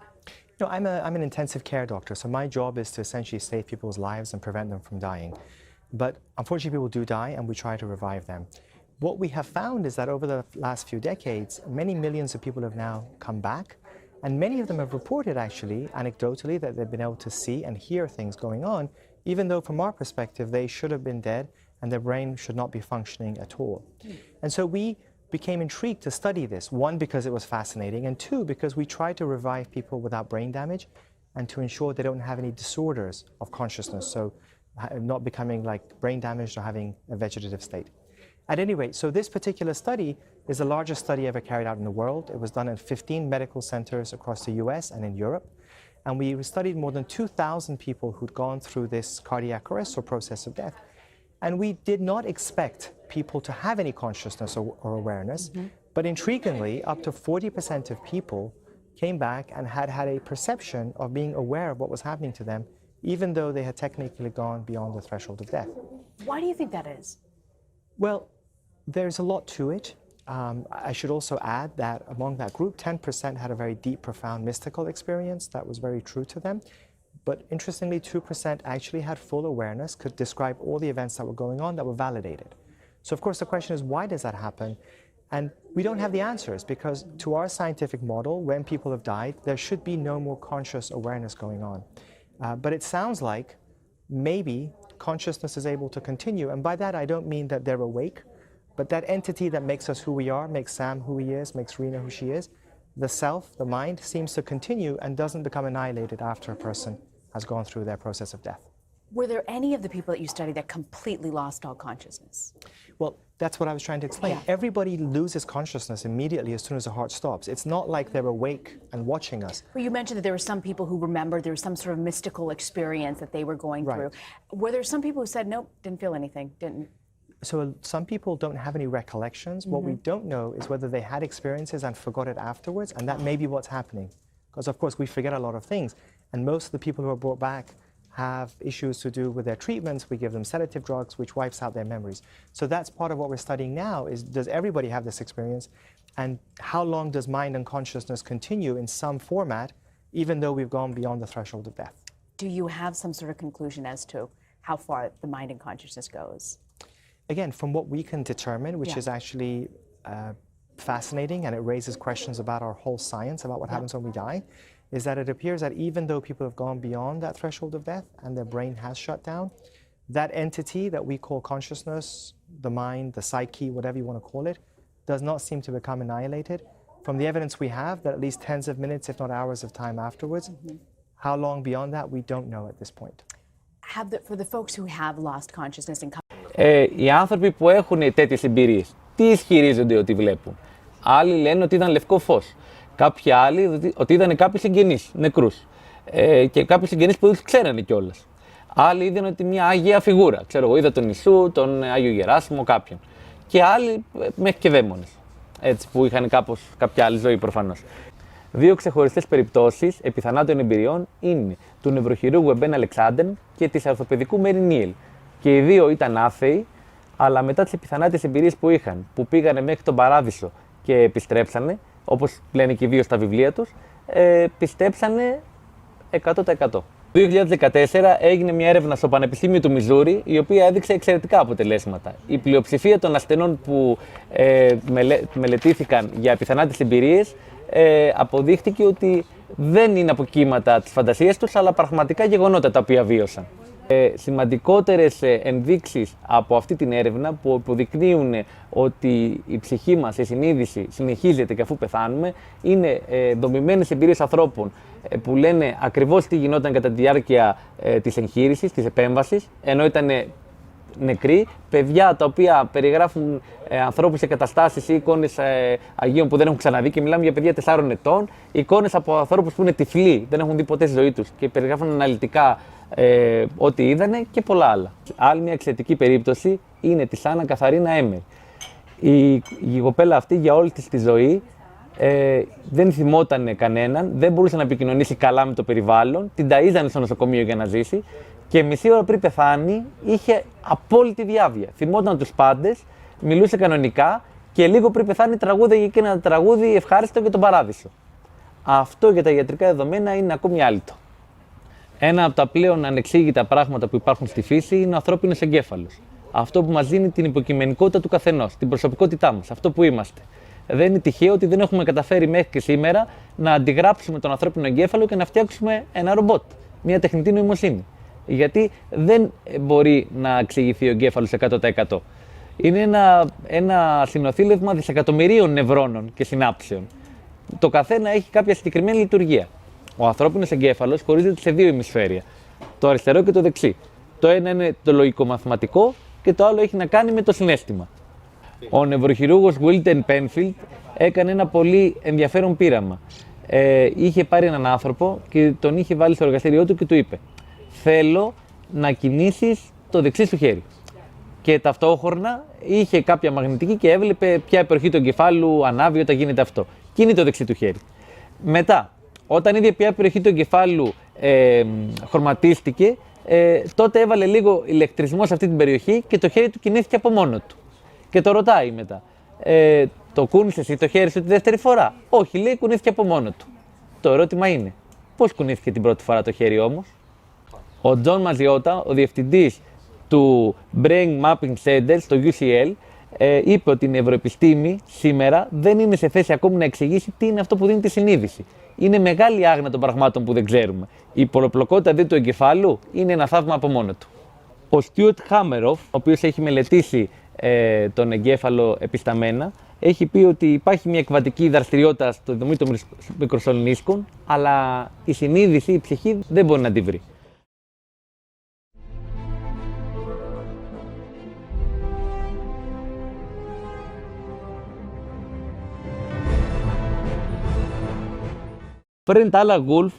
I'm an intensive care doctor, so my job is to essentially save people's lives and prevent them from dying. But unfortunately, people do die, and we try to revive them. What we have found is that over the last few decades, many millions of people have now come back, and many of them have reported, actually, anecdotally, that they've been able to see and hear things going on, even though from our perspective, they should have been dead, and their brain should not be functioning at all. And so we became intrigued to study this, one, because it was fascinating, and two, because we try to revive people without brain damage and to ensure they don't have any disorders of consciousness, so not becoming like brain damaged or having a vegetative state. At any rate, so this particular study is the largest study ever carried out in the world. It was done in 15 medical centers across the US and in Europe. And we studied more than 2,000 people who'd gone through this cardiac arrest or process of death. And we did not expect people to have any consciousness or awareness, but intriguingly, up to 40% of people came back and had a perception of being aware of what was happening to them, even though they had technically gone beyond the threshold of death.
Why do you think that is?
Well, there's a lot to it. I should also add that among that group, 10% had a very deep, profound mystical experience that was very true to them. But interestingly, 2% actually had full awareness, could describe all the events that were going on that were validated. So of course the question is, why does that happen? And we don't have the answers, because to our scientific model, when people have died, there should be no more conscious awareness going on. But it sounds like maybe consciousness is able to continue. And by that, I don't mean that they're awake, but that entity that makes us who we are, makes Sam who he is, makes Rena who she is, the self, the mind, seems to continue and doesn't become annihilated after a person has gone through their process of death.
Were there any of the people that you studied that completely lost all consciousness?
Well, that's what I was trying to explain.
Yeah.
Everybody loses consciousness immediately as soon as the heart stops. It's not like they're awake and watching us.
Well, you mentioned that there were some people who remembered there was some sort of mystical experience that they were going through. Were there some people who said, nope, didn't feel anything, didn't?
So some people don't have any recollections. What we don't know is whether they had experiences and forgot it afterwards, and that may be what's happening. Because of course we forget a lot of things, and most of the people who are brought back have issues to do with their treatments. We give them sedative drugs, which wipes out their memories. So that's part of what we're studying now, is does everybody have this experience? And how long does mind and consciousness continue in some format, even though we've gone beyond the threshold of death?
Do you have some sort of conclusion as to how far the mind and consciousness goes?
Again, from what we can determine, which is actually fascinating, and it raises questions about our whole science, about what happens when we die, is that it appears that even though people have gone beyond that threshold of death and their brain has shut down, that entity that we call consciousness, the mind, the psyche, whatever you want to call it, does not seem to become annihilated. From the evidence we have, that at least tens of minutes, if not hours of time afterwards, how long beyond that, we don't know at this point.
For the folks who have lost consciousness and
οι άνθρωποι που έχουν τέτοιες εμπειρίες, τι ισχυρίζονται ότι βλέπουν? Άλλοι λένε ότι ήταν λευκό φως. Κάποιοι άλλοι ότι είδαν κάποιους συγγενείς, νεκρούς. Και κάποιους συγγενείς που τους ξέρανε κιόλας. Άλλοι είδαν ότι μια άγια φιγούρα. Ξέρω εγώ, είδα τον Ιησού, τον Άγιο Γεράσιμο, κάποιον. Και άλλοι μέχρι και δαίμονες. Έτσι, που είχαν κάποια άλλη ζωή προφανώς. Δύο ξεχωριστές περιπτώσεις επιθανάτων εμπειριών είναι του νευροχειρούργου Εμπέν Αλεξάνδρ και της αρθοπαιδικού Μέρι Νίελ. Και οι δύο ήταν άθεοι, αλλά μετά τις επιθανάτες εμπειρίες που είχαν, που πήγανε μέχρι τον Παράδεισο και επιστρέψανε, όπως λένε και οι δύο στα βιβλία τους, πιστέψανε 100%. Το 2014 έγινε μια έρευνα στο Πανεπιστήμιο του Μιζούρι, η οποία έδειξε εξαιρετικά αποτελέσματα. Η πλειοψηφία των ασθενών που μελετήθηκαν για επιθανάτες εμπειρίες αποδείχτηκε ότι δεν είναι αποκύματα της φαντασίας τους, αλλά πραγματικά γεγονότα τα οποία βίωσαν. Σημαντικότερες ενδείξεις από αυτή την έρευνα που αποδεικνύουν ότι η ψυχή μας, η συνείδηση συνεχίζεται και αφού πεθάνουμε, είναι δομημένες εμπειρίες ανθρώπων που λένε ακριβώς τι γινόταν κατά τη διάρκεια της εγχείρησης, της επέμβασης, ενώ ήταν νεκροί, παιδιά τα οποία περιγράφουν ανθρώπους σε καταστάσεις ή εικόνες Αγίων που δεν έχουν ξαναδεί, και μιλάμε για παιδιά 4 ετών, εικόνες από ανθρώπους που είναι τυφλοί, δεν έχουν δει ποτέ στη ζωή τους και περιγράφουν αναλυτικά ό,τι είδανε και πολλά άλλα. Άλλη μια εξαιρετική περίπτωση είναι της Άννα Καθαρίνα Έμερ. Η κοπέλα αυτή για όλη της τη ζωή δεν θυμόταν κανέναν, δεν μπορούσε να επικοινωνήσει καλά με το περιβάλλον, την ταΐζανε στο νοσοκομείο για να ζήσει και μισή ώρα πριν πεθάνει είχε απόλυτη διάβια. Θυμόταν τους πάντες, μιλούσε κανονικά και λίγο πριν πεθάνει τραγούδαγε και ένα τραγούδι ευχάριστο για τον Παράδεισο. Αυτό για τα ιατρικά δεδομένα είναι ακόμη άλυτο. Ένα από τα πλέον ανεξήγητα πράγματα που υπάρχουν στη φύση είναι ο ανθρώπινος εγκέφαλος. Αυτό που μας δίνει την υποκειμενικότητα του καθενός, την προσωπικότητά μας, αυτό που είμαστε. Δεν είναι τυχαίο ότι δεν έχουμε καταφέρει μέχρι και σήμερα να αντιγράψουμε τον ανθρώπινο εγκέφαλο και να φτιάξουμε ένα ρομπότ, μια τεχνητή νοημοσύνη. Γιατί δεν μπορεί να εξηγηθεί ο εγκέφαλος 100%. Είναι ένα συνοθήλευμα δισεκατομμυρίων νευρώνων και συνάψεων. Το καθένα έχει κάποια συγκεκριμένη λειτουργία. Ο ανθρώπινος εγκέφαλος χωρίζεται σε 2 ημισφαίρια, το αριστερό και το δεξί. Το ένα είναι το λογικο-μαθηματικό και το άλλο έχει να κάνει με το συναίσθημα. Ο νευροχειρούργος Wilton Penfield έκανε ένα πολύ ενδιαφέρον πείραμα. Είχε πάρει έναν άνθρωπο και τον είχε βάλει στο εργαστήριό του και του είπε: θέλω να κινήσεις το δεξί σου χέρι. Και ταυτόχρονα είχε κάποια μαγνητική και έβλεπε ποια εποχή του εγκεφάλου ανάβει όταν γίνεται αυτό. Κίνη το δεξί του χέρι. Μετά, όταν είδε ποια περιοχή του εγκεφάλου χρωματίστηκε, τότε έβαλε λίγο ηλεκτρισμό σε αυτή την περιοχή και το χέρι του κινήθηκε από μόνο του. Και το ρωτάει μετά, Το κούνησε εσύ το χέρι σου τη δεύτερη φορά? Όχι, λέει, κουνήθηκε από μόνο του. Το ερώτημα είναι, πώς κουνήθηκε την πρώτη φορά το χέρι όμως? Ο Τζον Μαζιώτα, ο διευθυντής του Brain Mapping Center στο UCL, είπε ότι η νευροεπιστήμη σήμερα δεν είναι σε θέση ακόμη να εξηγήσει τι είναι αυτό που δίνει τη συνείδηση. Είναι μεγάλη άγνοια των πραγμάτων που δεν ξέρουμε. Η πολυπλοκότητα του εγκεφάλου είναι ένα θαύμα από μόνο του. Ο Στιούαρτ Χάμεροφ, ο οποίος έχει μελετήσει τον εγκέφαλο επισταμένα, έχει πει ότι υπάρχει μια εκβατική δραστηριότητα στο δομή των μικροσωληνίσκων, αλλά η συνείδηση, η ψυχή δεν μπορεί να τη βρει. Φρεντ Άλλα Γουλφ,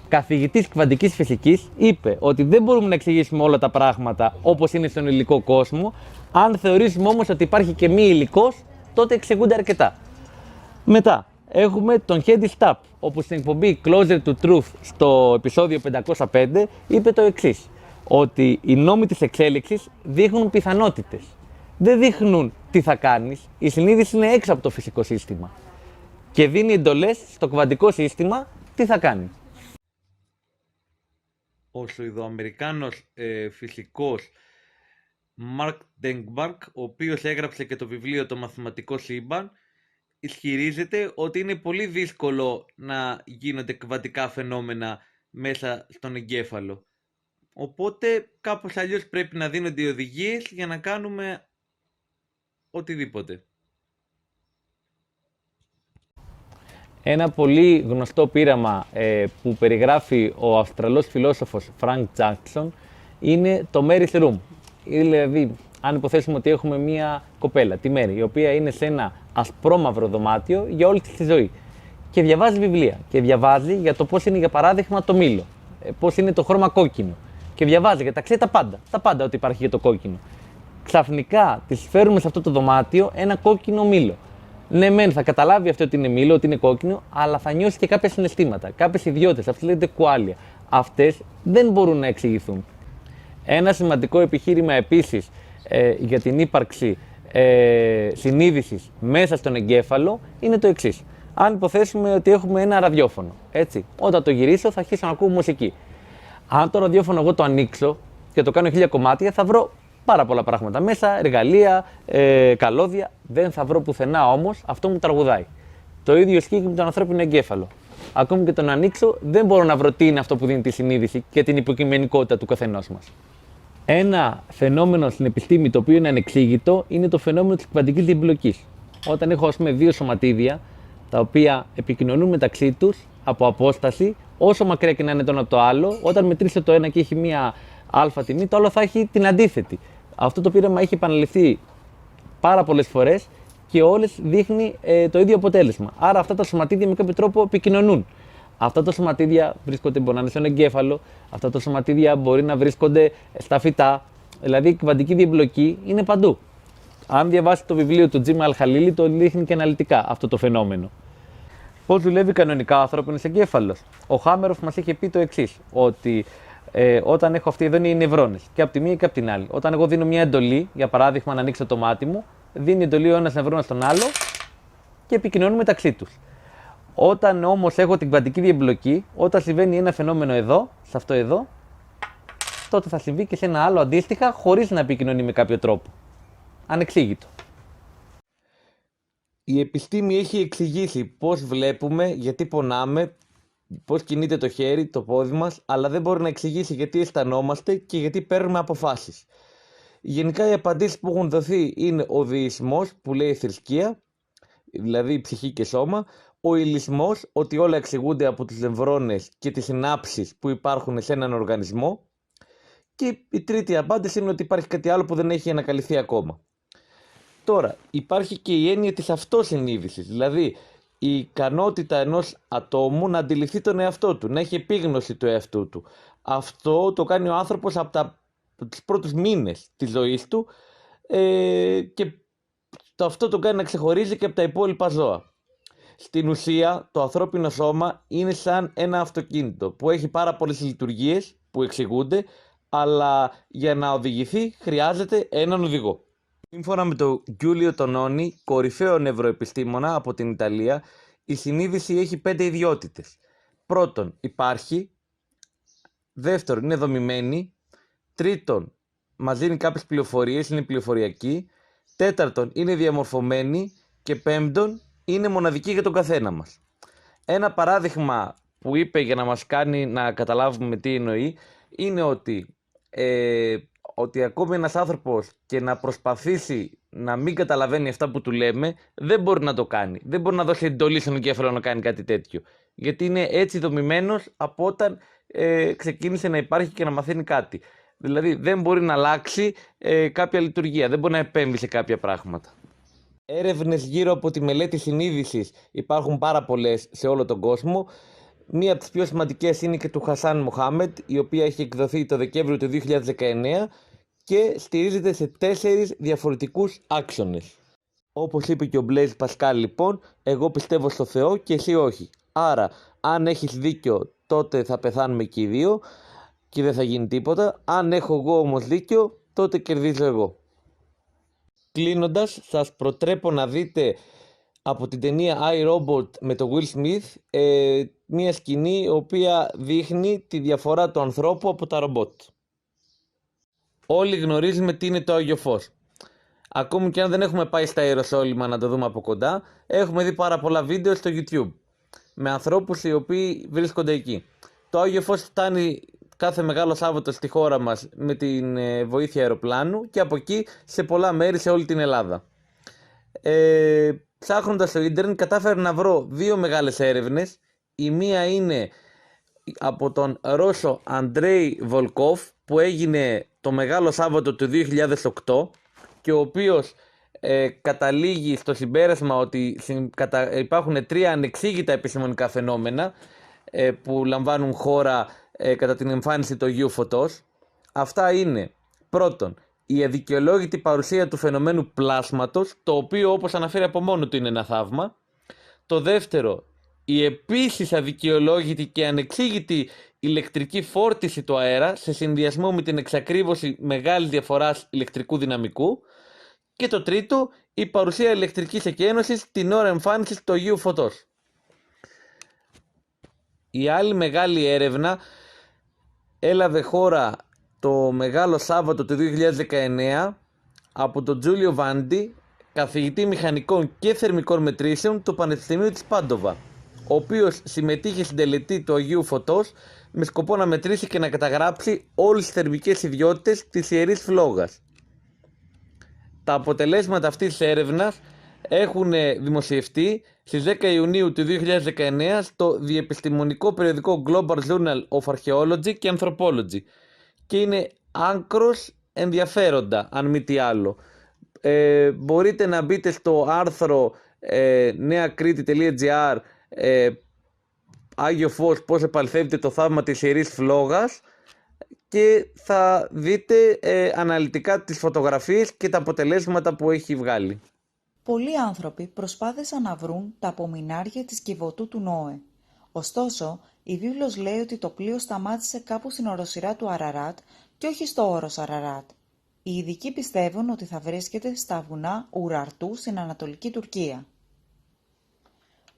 καθηγητής κβαντικής φυσικής, είπε ότι δεν μπορούμε να εξηγήσουμε όλα τα πράγματα όπως είναι στον υλικό κόσμο. Αν θεωρήσουμε όμως ότι υπάρχει και μη υλικός, τότε εξηγούνται αρκετά. Μετά έχουμε τον Hedy Stapp, όπου στην εκπομπή Closer to Truth στο επεισόδιο 505 είπε το εξής, ότι οι νόμοι της εξέλιξης δείχνουν πιθανότητες. Δεν δείχνουν τι θα κάνεις, η συνείδηση είναι έξω από το φυσικό σύστημα και δίνει εντολές στο κβαντικό σύστημα τι θα κάνει. Ο Σουηδοαμερικάνος φυσικός Mark Denkmark, ο οποίος έγραψε και το βιβλίο «Το μαθηματικό σύμπαν», ισχυρίζεται ότι είναι πολύ δύσκολο να γίνονται κβαντικά φαινόμενα μέσα στον εγκέφαλο. Οπότε κάπως αλλιώς πρέπει να δίνονται οι οδηγίες για να κάνουμε οτιδήποτε. Ένα πολύ γνωστό πείραμα που περιγράφει ο Αυστραλός φιλόσοφος Frank Jackson είναι το Mary's Room. Δηλαδή, αν υποθέσουμε ότι έχουμε μία κοπέλα, τη Mary, η οποία είναι σε ένα ασπρόμαυρο δωμάτιο για όλη της τη ζωή και διαβάζει βιβλία και διαβάζει για το πώς είναι, για παράδειγμα, το μήλο, πώς είναι το χρώμα κόκκινο και διαβάζει για ξέρει τα πάντα ό,τι υπάρχει για το κόκκινο. Ξαφνικά της φέρουμε σε αυτό το δωμάτιο ένα κόκκινο μήλο. Ναι, μεν θα καταλάβει αυτό ότι είναι μήλο, ότι είναι κόκκινο, αλλά θα νιώσει και κάποια συναισθήματα, κάποιες ιδιότητες. Αυτές λέγονται κουάλια. Αυτές δεν μπορούν να εξηγηθούν. Ένα σημαντικό επιχείρημα επίσης για την ύπαρξη συνείδησης μέσα στον εγκέφαλο είναι το εξής. Αν υποθέσουμε ότι έχουμε ένα ραδιόφωνο, έτσι, όταν το γυρίσω θα αρχίσω να ακούω μουσική. Αν το ραδιόφωνο εγώ το ανοίξω και το κάνω 1000 κομμάτια, θα βρω πάρα πολλά πράγματα μέσα, εργαλεία, καλώδια. Δεν θα βρω πουθενά όμως αυτό που τραγουδάει. Το ίδιο ισχύει και με τον ανθρώπινο εγκέφαλο. Ακόμη και τον ανοίξω, δεν μπορώ να βρω τι είναι αυτό που δίνει τη συνείδηση και την υποκειμενικότητα του καθενός μας. Ένα φαινόμενο στην επιστήμη το οποίο είναι ανεξήγητο είναι το φαινόμενο της κβαντικής διεμπλοκής. Όταν έχω, ας πούμε, δύο σωματίδια τα οποία επικοινωνούν μεταξύ τους από απόσταση, όσο μακριά και να είναι το ένα από το άλλο, όταν μετρήσω το ένα και έχει μία αλφα τιμή, το άλλο θα έχει την αντίθετη. Αυτό το πείραμα έχει επαναληφθεί πάρα πολλές φορές και όλες δείχνει το ίδιο αποτέλεσμα. Άρα αυτά τα σωματίδια με κάποιο τρόπο επικοινωνούν. Αυτά τα σωματίδια βρίσκονται, μπορεί να είναι στον εγκέφαλο, αυτά τα σωματίδια μπορεί να βρίσκονται στα φυτά. Δηλαδή η κβαντική διεμπλοκή είναι παντού. Αν διαβάσει το βιβλίο του Τζιμ Αλχαλίλη, το δείχνει και αναλυτικά αυτό το φαινόμενο. Πώς δουλεύει κανονικά ο ανθρώπινος εγκέφαλος? Ο Χάμεροφ μας είχε πει το εξής, ότι όταν έχω αυτή εδώ είναι οι νευρώνες, και από τη μία και από την άλλη. Όταν εγώ δίνω μια εντολή, για παράδειγμα να ανοίξω το μάτι μου, δίνει εντολή ο ένας νευρώνας στον άλλο και επικοινωνούν μεταξύ τους. Όταν όμως έχω την κβαντική διεμπλοκή, όταν συμβαίνει ένα φαινόμενο εδώ, σε αυτό εδώ, τότε θα συμβεί και σε ένα άλλο αντίστοιχα, χωρίς να επικοινωνεί με κάποιο τρόπο. Ανεξήγητο. Η επιστήμη έχει εξηγήσει πώς βλέπουμε, γιατί πονάμε, πώς κινείται το χέρι, το πόδι μας, αλλά δεν μπορεί να εξηγήσει γιατί αισθανόμαστε και γιατί παίρνουμε αποφάσεις. Γενικά οι απαντήσεις που έχουν δοθεί είναι ο δεϊσμός, που λέει θρησκεία, δηλαδή ψυχή και σώμα, ο υλισμός, ότι όλα εξηγούνται από τις νευρώνες και τις συνάψεις που υπάρχουν σε έναν οργανισμό, και η τρίτη απάντηση είναι ότι υπάρχει κάτι άλλο που δεν έχει ανακαλυφθεί ακόμα. Τώρα, υπάρχει και η έννοια της αυτοσυνείδησης, δηλαδή η ικανότητα ενός ατόμου να αντιληφθεί τον εαυτό του, να έχει επίγνωση του εαυτού του. Αυτό το κάνει ο άνθρωπος από τους πρώτους μήνες της ζωής του και αυτό το κάνει να ξεχωρίζει και από τα υπόλοιπα ζώα. Στην ουσία, το ανθρώπινο σώμα είναι σαν ένα αυτοκίνητο που έχει πάρα πολλές λειτουργίες που εξηγούνται, αλλά για να οδηγηθεί χρειάζεται έναν οδηγό. Σύμφωνα με τον Γκιούλιο Τονόνι, κορυφαίο νευροεπιστήμονα από την Ιταλία, η συνείδηση έχει 5 ιδιότητες. Πρώτον, υπάρχει. Δεύτερον, είναι δομημένη. Τρίτον, μας δίνει κάποιες πληροφορίες, είναι πληροφοριακή. Τέταρτον, είναι διαμορφωμένη. Και πέμπτον, είναι μοναδική για τον καθένα μας. Ένα παράδειγμα που είπε για να μας κάνει να καταλάβουμε τι εννοεί, είναι ότι ακόμη ένας άνθρωπος και να προσπαθήσει να μην καταλαβαίνει αυτά που του λέμε, δεν μπορεί να το κάνει. Δεν μπορεί να δώσει εντολή στον εγκέφαλο να κάνει κάτι τέτοιο. Γιατί είναι έτσι δομημένος από όταν ξεκίνησε να υπάρχει και να μαθαίνει κάτι. Δηλαδή δεν μπορεί να αλλάξει κάποια λειτουργία, δεν μπορεί να επέμβει σε κάποια πράγματα. Έρευνες γύρω από τη μελέτη συνείδησης υπάρχουν πάρα πολλές σε όλο τον κόσμο. Μία από τις πιο σημαντικές είναι και του Χασάν Μοχάμετ, η οποία έχει εκδοθεί το Δεκέμβριο του 2019 και στηρίζεται σε 4 διαφορετικούς άξονες. Όπως είπε και ο Μπλέιζ Πασκάλ, λοιπόν, εγώ πιστεύω στο Θεό και εσύ όχι. Άρα, αν έχεις δίκιο, τότε θα πεθάνουμε και οι δύο και δεν θα γίνει τίποτα. Αν έχω εγώ όμως δίκιο, τότε κερδίζω εγώ. Κλείνοντας, σας προτρέπω να δείτε από την ταινία iRobot με τον Will Smith μια σκηνή η οποία δείχνει τη διαφορά του ανθρώπου από τα ρομπότ. Όλοι γνωρίζουμε τι είναι το Άγιο Φως. Ακόμη και αν δεν έχουμε πάει στα Ιεροσόλυμα να το δούμε από κοντά, έχουμε δει πάρα πολλά βίντεο στο YouTube με ανθρώπους οι οποίοι βρίσκονται εκεί. Το Άγιο Φως φτάνει κάθε Μεγάλο Σάββατο στη χώρα μας με την βοήθεια αεροπλάνου και από εκεί σε πολλά μέρη σε όλη την Ελλάδα. Ψάχνοντας στο ίντερνετ κατάφερα να βρω 2 μεγάλες έρευνες. Η μία είναι από τον Ρώσο Αντρέι Βολκόφ που έγινε το Μεγάλο Σάββατο του 2008 και ο οποίος καταλήγει στο συμπέρασμα ότι υπάρχουν 3 ανεξήγητα επιστημονικά φαινόμενα που λαμβάνουν χώρα κατά την εμφάνιση του Αγίου Φωτός. Αυτά είναι πρώτον η αδικαιολόγητη παρουσία του φαινομένου πλάσματος, το οποίο όπως αναφέρει από μόνο του είναι ένα θαύμα. Το δεύτερο, η επίσης αδικαιολόγητη και ανεξήγητη ηλεκτρική φόρτιση του αέρα σε συνδυασμό με την εξακρίβωση μεγάλης διαφοράς ηλεκτρικού δυναμικού. Και το τρίτο, η παρουσία ηλεκτρικής εκένωσης την ώρα εμφάνισης του Αγίου Φωτός. Η άλλη μεγάλη έρευνα έλαβε χώρα το Μεγάλο Σάββατο του 2019 από τον Τζούλιο Βάντι, καθηγητή μηχανικών και θερμικών μετρήσεων του Πανεπιστημίου της Πάντοβα, ο οποίος συμμετείχε στην τελετή του Αγίου Φωτός με σκοπό να μετρήσει και να καταγράψει όλες τις θερμικές ιδιότητες της Ιερής Φλόγας. Τα αποτελέσματα αυτής της έρευνας έχουν δημοσιευτεί στις 10 Ιουνίου του 2019 στο διεπιστημονικό περιοδικό Global Journal of Archaeology και Anthropology και είναι άκρως ενδιαφέροντα, αν μη τι άλλο. Μπορείτε να μπείτε στο άρθρο neakriti.gr Άγιο Φως, πώς επαληθεύεται το θαύμα της Ιερής Φλόγας και θα δείτε αναλυτικά τις φωτογραφίες και τα αποτελέσματα που έχει βγάλει.
Πολλοί άνθρωποι προσπάθησαν να βρουν τα απομεινάρια της κυβωτού του Νόε. Ωστόσο, η βίβλος λέει ότι το πλοίο σταμάτησε κάπου στην οροσειρά του Αραράτ και όχι στο όρος Αραράτ. Οι ειδικοί πιστεύουν ότι θα βρίσκεται στα βουνά Ουραρτού στην Ανατολική Τουρκία.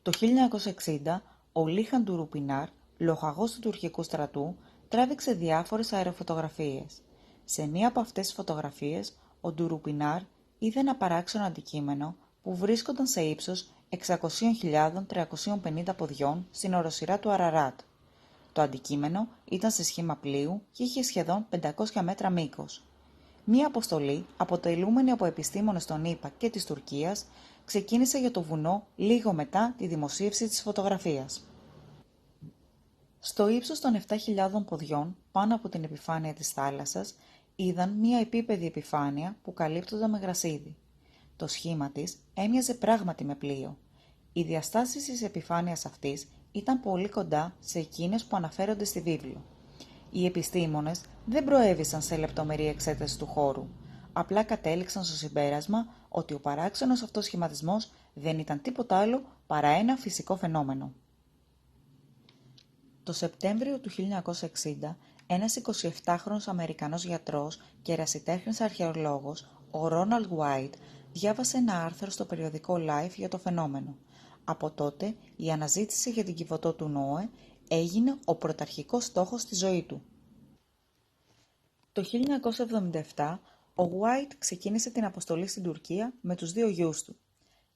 Το 1960, ο Λίχαν Ντουρουπινάρ, λοχαγός του τουρκικού στρατού, τράβηξε διάφορες αεροφωτογραφίες. Σε μία από αυτές τις φωτογραφίες, ο Ντουρουπινάρ είδε ένα παράξενο αντικείμενο που βρίσκονταν σε ύψος 600.350 ποδιών στην οροσειρά του Αραράτ. Το αντικείμενο ήταν σε σχήμα πλοίου και είχε σχεδόν 500 μέτρα μήκος. Μία αποστολή, αποτελούμενη από επιστήμονες των ΗΠΑ και της Τουρκίας, ξεκίνησε για το βουνό λίγο μετά τη δημοσίευση της φωτογραφίας. Στο ύψος των 7.000 ποδιών, πάνω από την επιφάνεια της θάλασσας, είδαν μία επίπεδη επιφάνεια που καλύπτονταν με γρασίδι. Το σχήμα της έμοιαζε πράγματι με πλοίο. Οι διαστάσεις της επιφάνειας αυτής ήταν πολύ κοντά σε εκείνες που αναφέρονται στη βίβλο. Οι επιστήμονες δεν προέβησαν σε λεπτομερή εξέταση του χώρου, απλά κατέληξαν στο συμπέρασμα ότι ο παράξενος αυτός σχηματισμός δεν ήταν τίποτα άλλο παρά ένα φυσικό φαινόμενο. Το Σεπτέμβριο του 1960, ένας 27χρονος Αμερικανός γιατρός και ερασιτέχνης αρχαιολόγος, ο Ρόναλντ Γουάιτ διάβασε ένα άρθρο στο περιοδικό Life για το φαινόμενο. Από τότε η αναζήτηση για την Κιβωτό του Νόε έγινε ο πρωταρχικός στόχος στη ζωή του. Το 1977 ο Γουάιτ ξεκίνησε την αποστολή στην Τουρκία με τους 2 γιους του.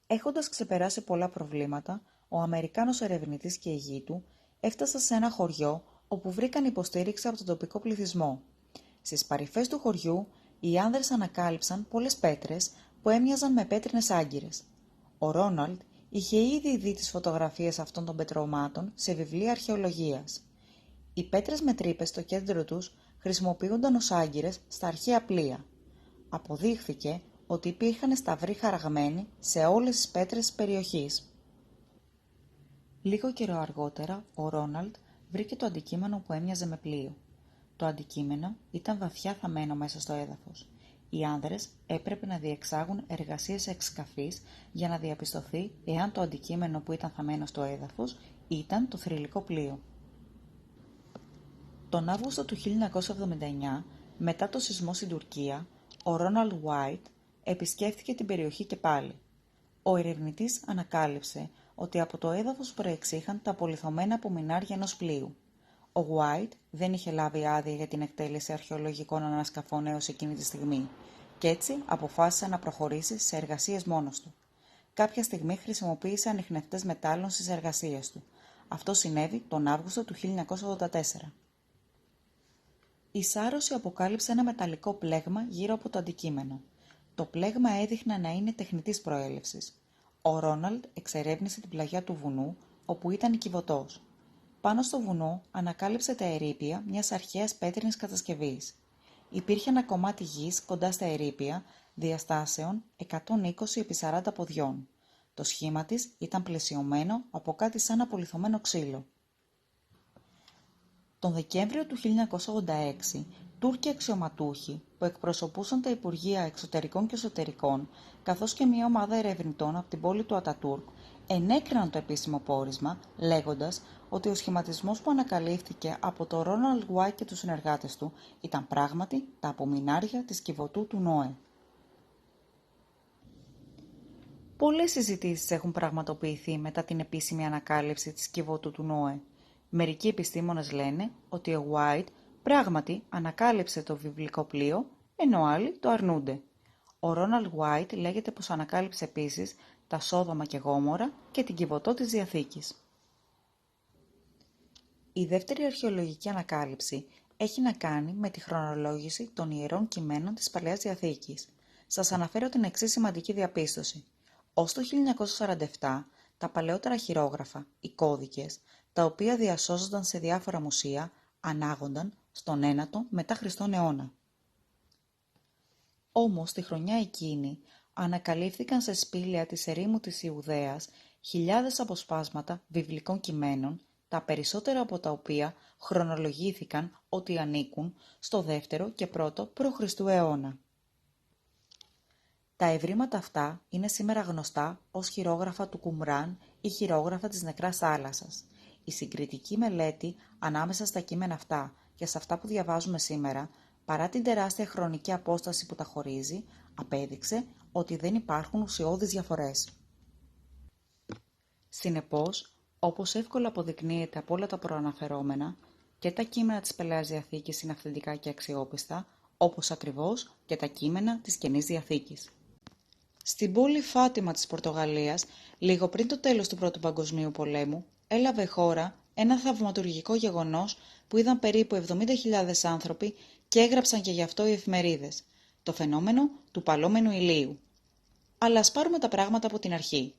Έχοντας ξεπεράσει πολλά προβλήματα, ο Αμερικάνος ερευνητής και η γη του έφτασαν σε ένα χωριό όπου βρήκαν υποστήριξη από τον τοπικό πληθυσμό. Στις παρυφές του χωριού, οι άνδρες ανακάλυψαν πολλές πέτρες που έμοιαζαν με πέτρινες άγκυρες. Ο Ρόναλντ είχε ήδη δει τις φωτογραφίες αυτών των πετρωμάτων σε βιβλία αρχαιολογίας. Οι πέτρες με τρύπες στο κέντρο τους χρησιμοποιούνταν ως άγκυρες στα αρχαία πλοία. Αποδείχθηκε ότι υπήρχαν σταυροί χαραγμένοι σε όλες τις πέτρες της περιοχής. Λίγο καιρό αργότερα, ο Ρόναλντ βρήκε το αντικείμενο που έμοιαζε με πλοίο. Το αντικείμενο ήταν βαθιά θαμμένο μέσα στο έδαφος. Οι άνδρες έπρεπε να διεξάγουν εργασίες εξκαφής για να διαπιστωθεί εάν το αντικείμενο που ήταν θαμμένο στο έδαφος ήταν το θρυλικό πλοίο. Τον Αύγουστο του 1979, μετά το σεισμό στην Τουρκία, ο Ρόναλντ Γουάιτ επισκέφθηκε την περιοχή και πάλι. Ο ερευνητής ανακάλυψε ότι από το έδαφος προεξήχαν τα απολιθωμένα απομεινάρια ενός πλοίου. Ο Γουάιτ δεν είχε λάβει άδεια για την εκτέλεση αρχαιολογικών ανασκαφών έως εκείνη τη στιγμή και έτσι αποφάσισε να προχωρήσει σε εργασίες μόνος του. Κάποια στιγμή χρησιμοποίησε ανιχνευτές μετάλλων στις εργασίες του. Αυτό συνέβη τον Αύγουστο του 1984. Η σάρωση αποκάλυψε ένα μεταλλικό πλέγμα γύρω από το αντικείμενο. Το πλέγμα έδειχνε να είναι τεχνητής προέλευσης. Ο Ρόναλντ εξερεύνησε την πλαγιά του βουνού, όπου ήταν η Κιβωτός. Πάνω στο βουνό ανακάλυψε τα ερείπια μιας αρχαίας πέτρινης κατασκευής. Υπήρχε ένα κομμάτι γης κοντά στα ερείπια, διαστάσεων 120 επί 40 ποδιών. Το σχήμα της ήταν πλαισιωμένο από κάτι σαν απολιθωμένο ξύλο. Τον Δεκέμβριο του 1986, Τούρκοι αξιωματούχοι που εκπροσωπούσαν τα Υπουργεία Εξωτερικών και Εσωτερικών, καθώς και μια ομάδα ερευνητών από την πόλη του Ατατούρκ, ενέκριναν το επίσημο πόρισμα, λέγοντας ότι ο σχηματισμός που ανακαλύφθηκε από τον Ρόναλντ Γουάιτ και τους συνεργάτες του ήταν πράγματι τα απομεινάρια της Κιβωτού του Νόε. Πολλές συζητήσεις έχουν πραγματοποιηθεί μετά την επίσημη ανακάλυψη της Κιβωτού του Νόε. Μερικοί επιστήμονες λένε ότι ο Γουάιτ πράγματι ανακάλυψε το βιβλικό πλοίο, ενώ άλλοι το αρνούνται. Ο Ρόναλντ Γουάιτ λέγεται πως ανακάλυψε επίσης τα Σόδομα και Γόμορα και την Κιβωτό της Διαθήκης. Η δεύτερη αρχαιολογική ανακάλυψη έχει να κάνει με τη χρονολόγηση των ιερών κειμένων της Παλαιάς Διαθήκης. Σας αναφέρω την εξής σημαντική διαπίστωση. Ως το 1947, τα παλαιότερα χειρόγραφα, οι κώδικες, τα οποία διασώζονταν σε διάφορα μουσεία, ανάγονταν στον 9ο μετά Χριστόν αιώνα. Όμως, τη χρονιά εκείνη, ανακαλύφθηκαν σε σπήλαια της ερήμου της Ιουδαίας χιλιάδες αποσπάσματα βιβλικών κειμένων, τα περισσότερα από τα οποία χρονολογήθηκαν ότι ανήκουν στο 2ο και 1ο π.Χ. αιώνα. Τα ευρήματα αυτά είναι σήμερα γνωστά ως χειρόγραφα του Κουμράν ή χειρόγραφα της Νεκράς Θάλασσας. Η συγκριτική μελέτη ανάμεσα στα κείμενα αυτά και σε αυτά που διαβάζουμε σήμερα, παρά την τεράστια χρονική απόσταση που τα χωρίζει, απέδειξε ότι δεν υπάρχουν ουσιώδεις διαφορές. Συνεπώς, όπως εύκολα αποδεικνύεται από όλα τα προαναφερόμενα, και τα κείμενα της Παλαιάς Διαθήκης είναι αυθεντικά και αξιόπιστα, όπως ακριβώς και τα κείμενα της Καινής Διαθήκης. Στην πόλη Φάτιμα της Πορτογαλίας, λίγο πριν το τέλος του Πρώτου Παγκοσμίου Πολέμου, έλαβε χώρα ένα θαυματουργικό γεγονός που είδαν περίπου 70.000 άνθρωποι και έγραψαν και γι' αυτό οι εφημερίδες, το φαινόμενο του παλόμενου ηλίου. Αλλά ας πάρουμε τα πράγματα από την αρχή.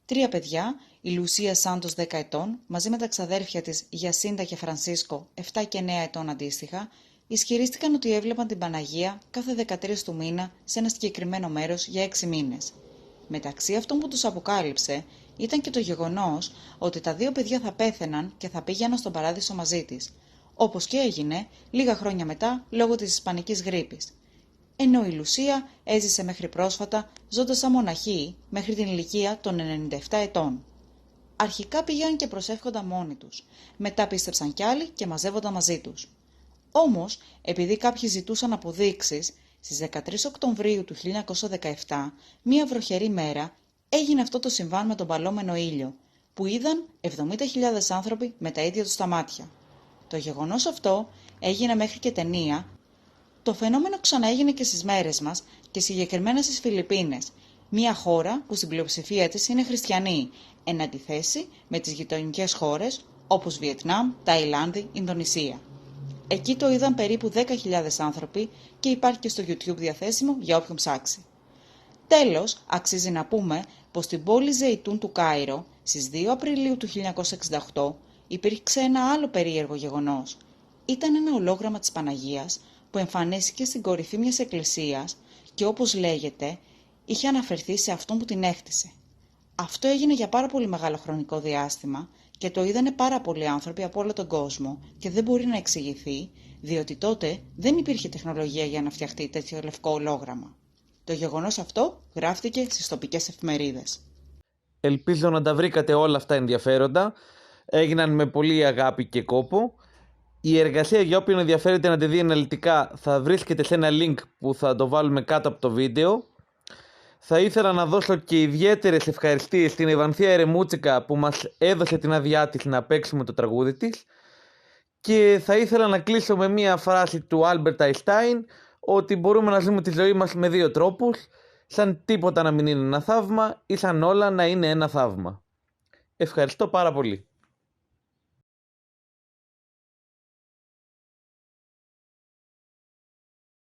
3 παιδιά, η Λουσία Σάντος 10 ετών, μαζί με τα ξαδέρφια της Γιασίντα και Φρανσίσκο 7 και 9 ετών αντίστοιχα, ισχυρίστηκαν ότι έβλεπαν την Παναγία κάθε 13 του μήνα σε ένα συγκεκριμένο μέρος για 6 μήνες. Μεταξύ αυτών που τους αποκάλυψε ήταν και το γεγονός ότι τα 2 παιδιά θα πέθαιναν και θα πήγαιναν στον παράδεισο μαζί της, όπως και έγινε λίγα χρόνια μετά λόγω της Ισπανικής γρίπης. Ενώ η Λουσία έζησε μέχρι πρόσφατα ζώντας σαν μοναχή μέχρι την ηλικία των 97 ετών. Αρχικά πήγαν και προσεύχονταν μόνοι τους, μετά πίστεψαν κι άλλοι και μαζεύονταν μαζί τους. Όμως, επειδή κάποιοι ζητούσαν αποδείξεις Στις 13 Οκτωβρίου του 1917, μία βροχερή μέρα, έγινε αυτό το συμβάν με τον παλόμενο ήλιο, που είδαν 70.000 άνθρωποι με τα ίδια τους τα μάτια. Το γεγονός αυτό έγινε μέχρι και ταινία. Το φαινόμενο ξαναέγινε και στις μέρες μας και συγκεκριμένα στις Φιλιππίνες, μια χώρα που στην πλειοψηφία της είναι χριστιανοί, εν αντιθέσει με τις γειτονικές χώρες όπως Βιετνάμ, Ταϊλάνδη, Ινδονησία. Εκεί το είδαν περίπου 10.000 άνθρωποι και υπάρχει και στο YouTube διαθέσιμο για όποιον ψάξει. Τέλος, αξίζει να πούμε πως στην πόλη Ζεϊτούν του Κάιρο, στις 2 Απριλίου του 1968, υπήρξε ένα άλλο περίεργο γεγονός. Ήταν ένα ολόγραμμα της Παναγίας που εμφανίστηκε στην κορυφή μιας εκκλησίας και όπως λέγεται, είχε αναφερθεί σε αυτόν που την έκτισε. Αυτό έγινε για πάρα πολύ μεγάλο χρονικό διάστημα και το είδανε πάρα πολλοί άνθρωποι από όλο τον κόσμο και δεν μπορεί να εξηγηθεί, διότι τότε δεν υπήρχε τεχνολογία για να φτιαχτεί τέτοιο λευκό ολόγραμμα. Το γεγονός αυτό γράφτηκε στις τοπικές εφημερίδες.
Ελπίζω να τα βρήκατε όλα αυτά ενδιαφέροντα. Έγιναν με πολύ αγάπη και κόπο. Η εργασία, για όποιον ενδιαφέρεται να τη δει αναλυτικά, θα βρίσκεται σε ένα link που θα το βάλουμε κάτω από το βίντεο. Θα ήθελα να δώσω και ιδιαίτερες ευχαριστίες στην Ευανθία Ερεμούτσικα που μας έδωσε την άδειά της να παίξουμε το τραγούδι της. Και θα ήθελα να κλείσω με μία φράση του Άλμπερτ Αϊνστάιν, ότι μπορούμε να ζούμε τη ζωή μας με δύο τρόπους, σαν τίποτα να μην είναι ένα θαύμα ή σαν όλα να είναι ένα θαύμα. Ευχαριστώ πάρα πολύ.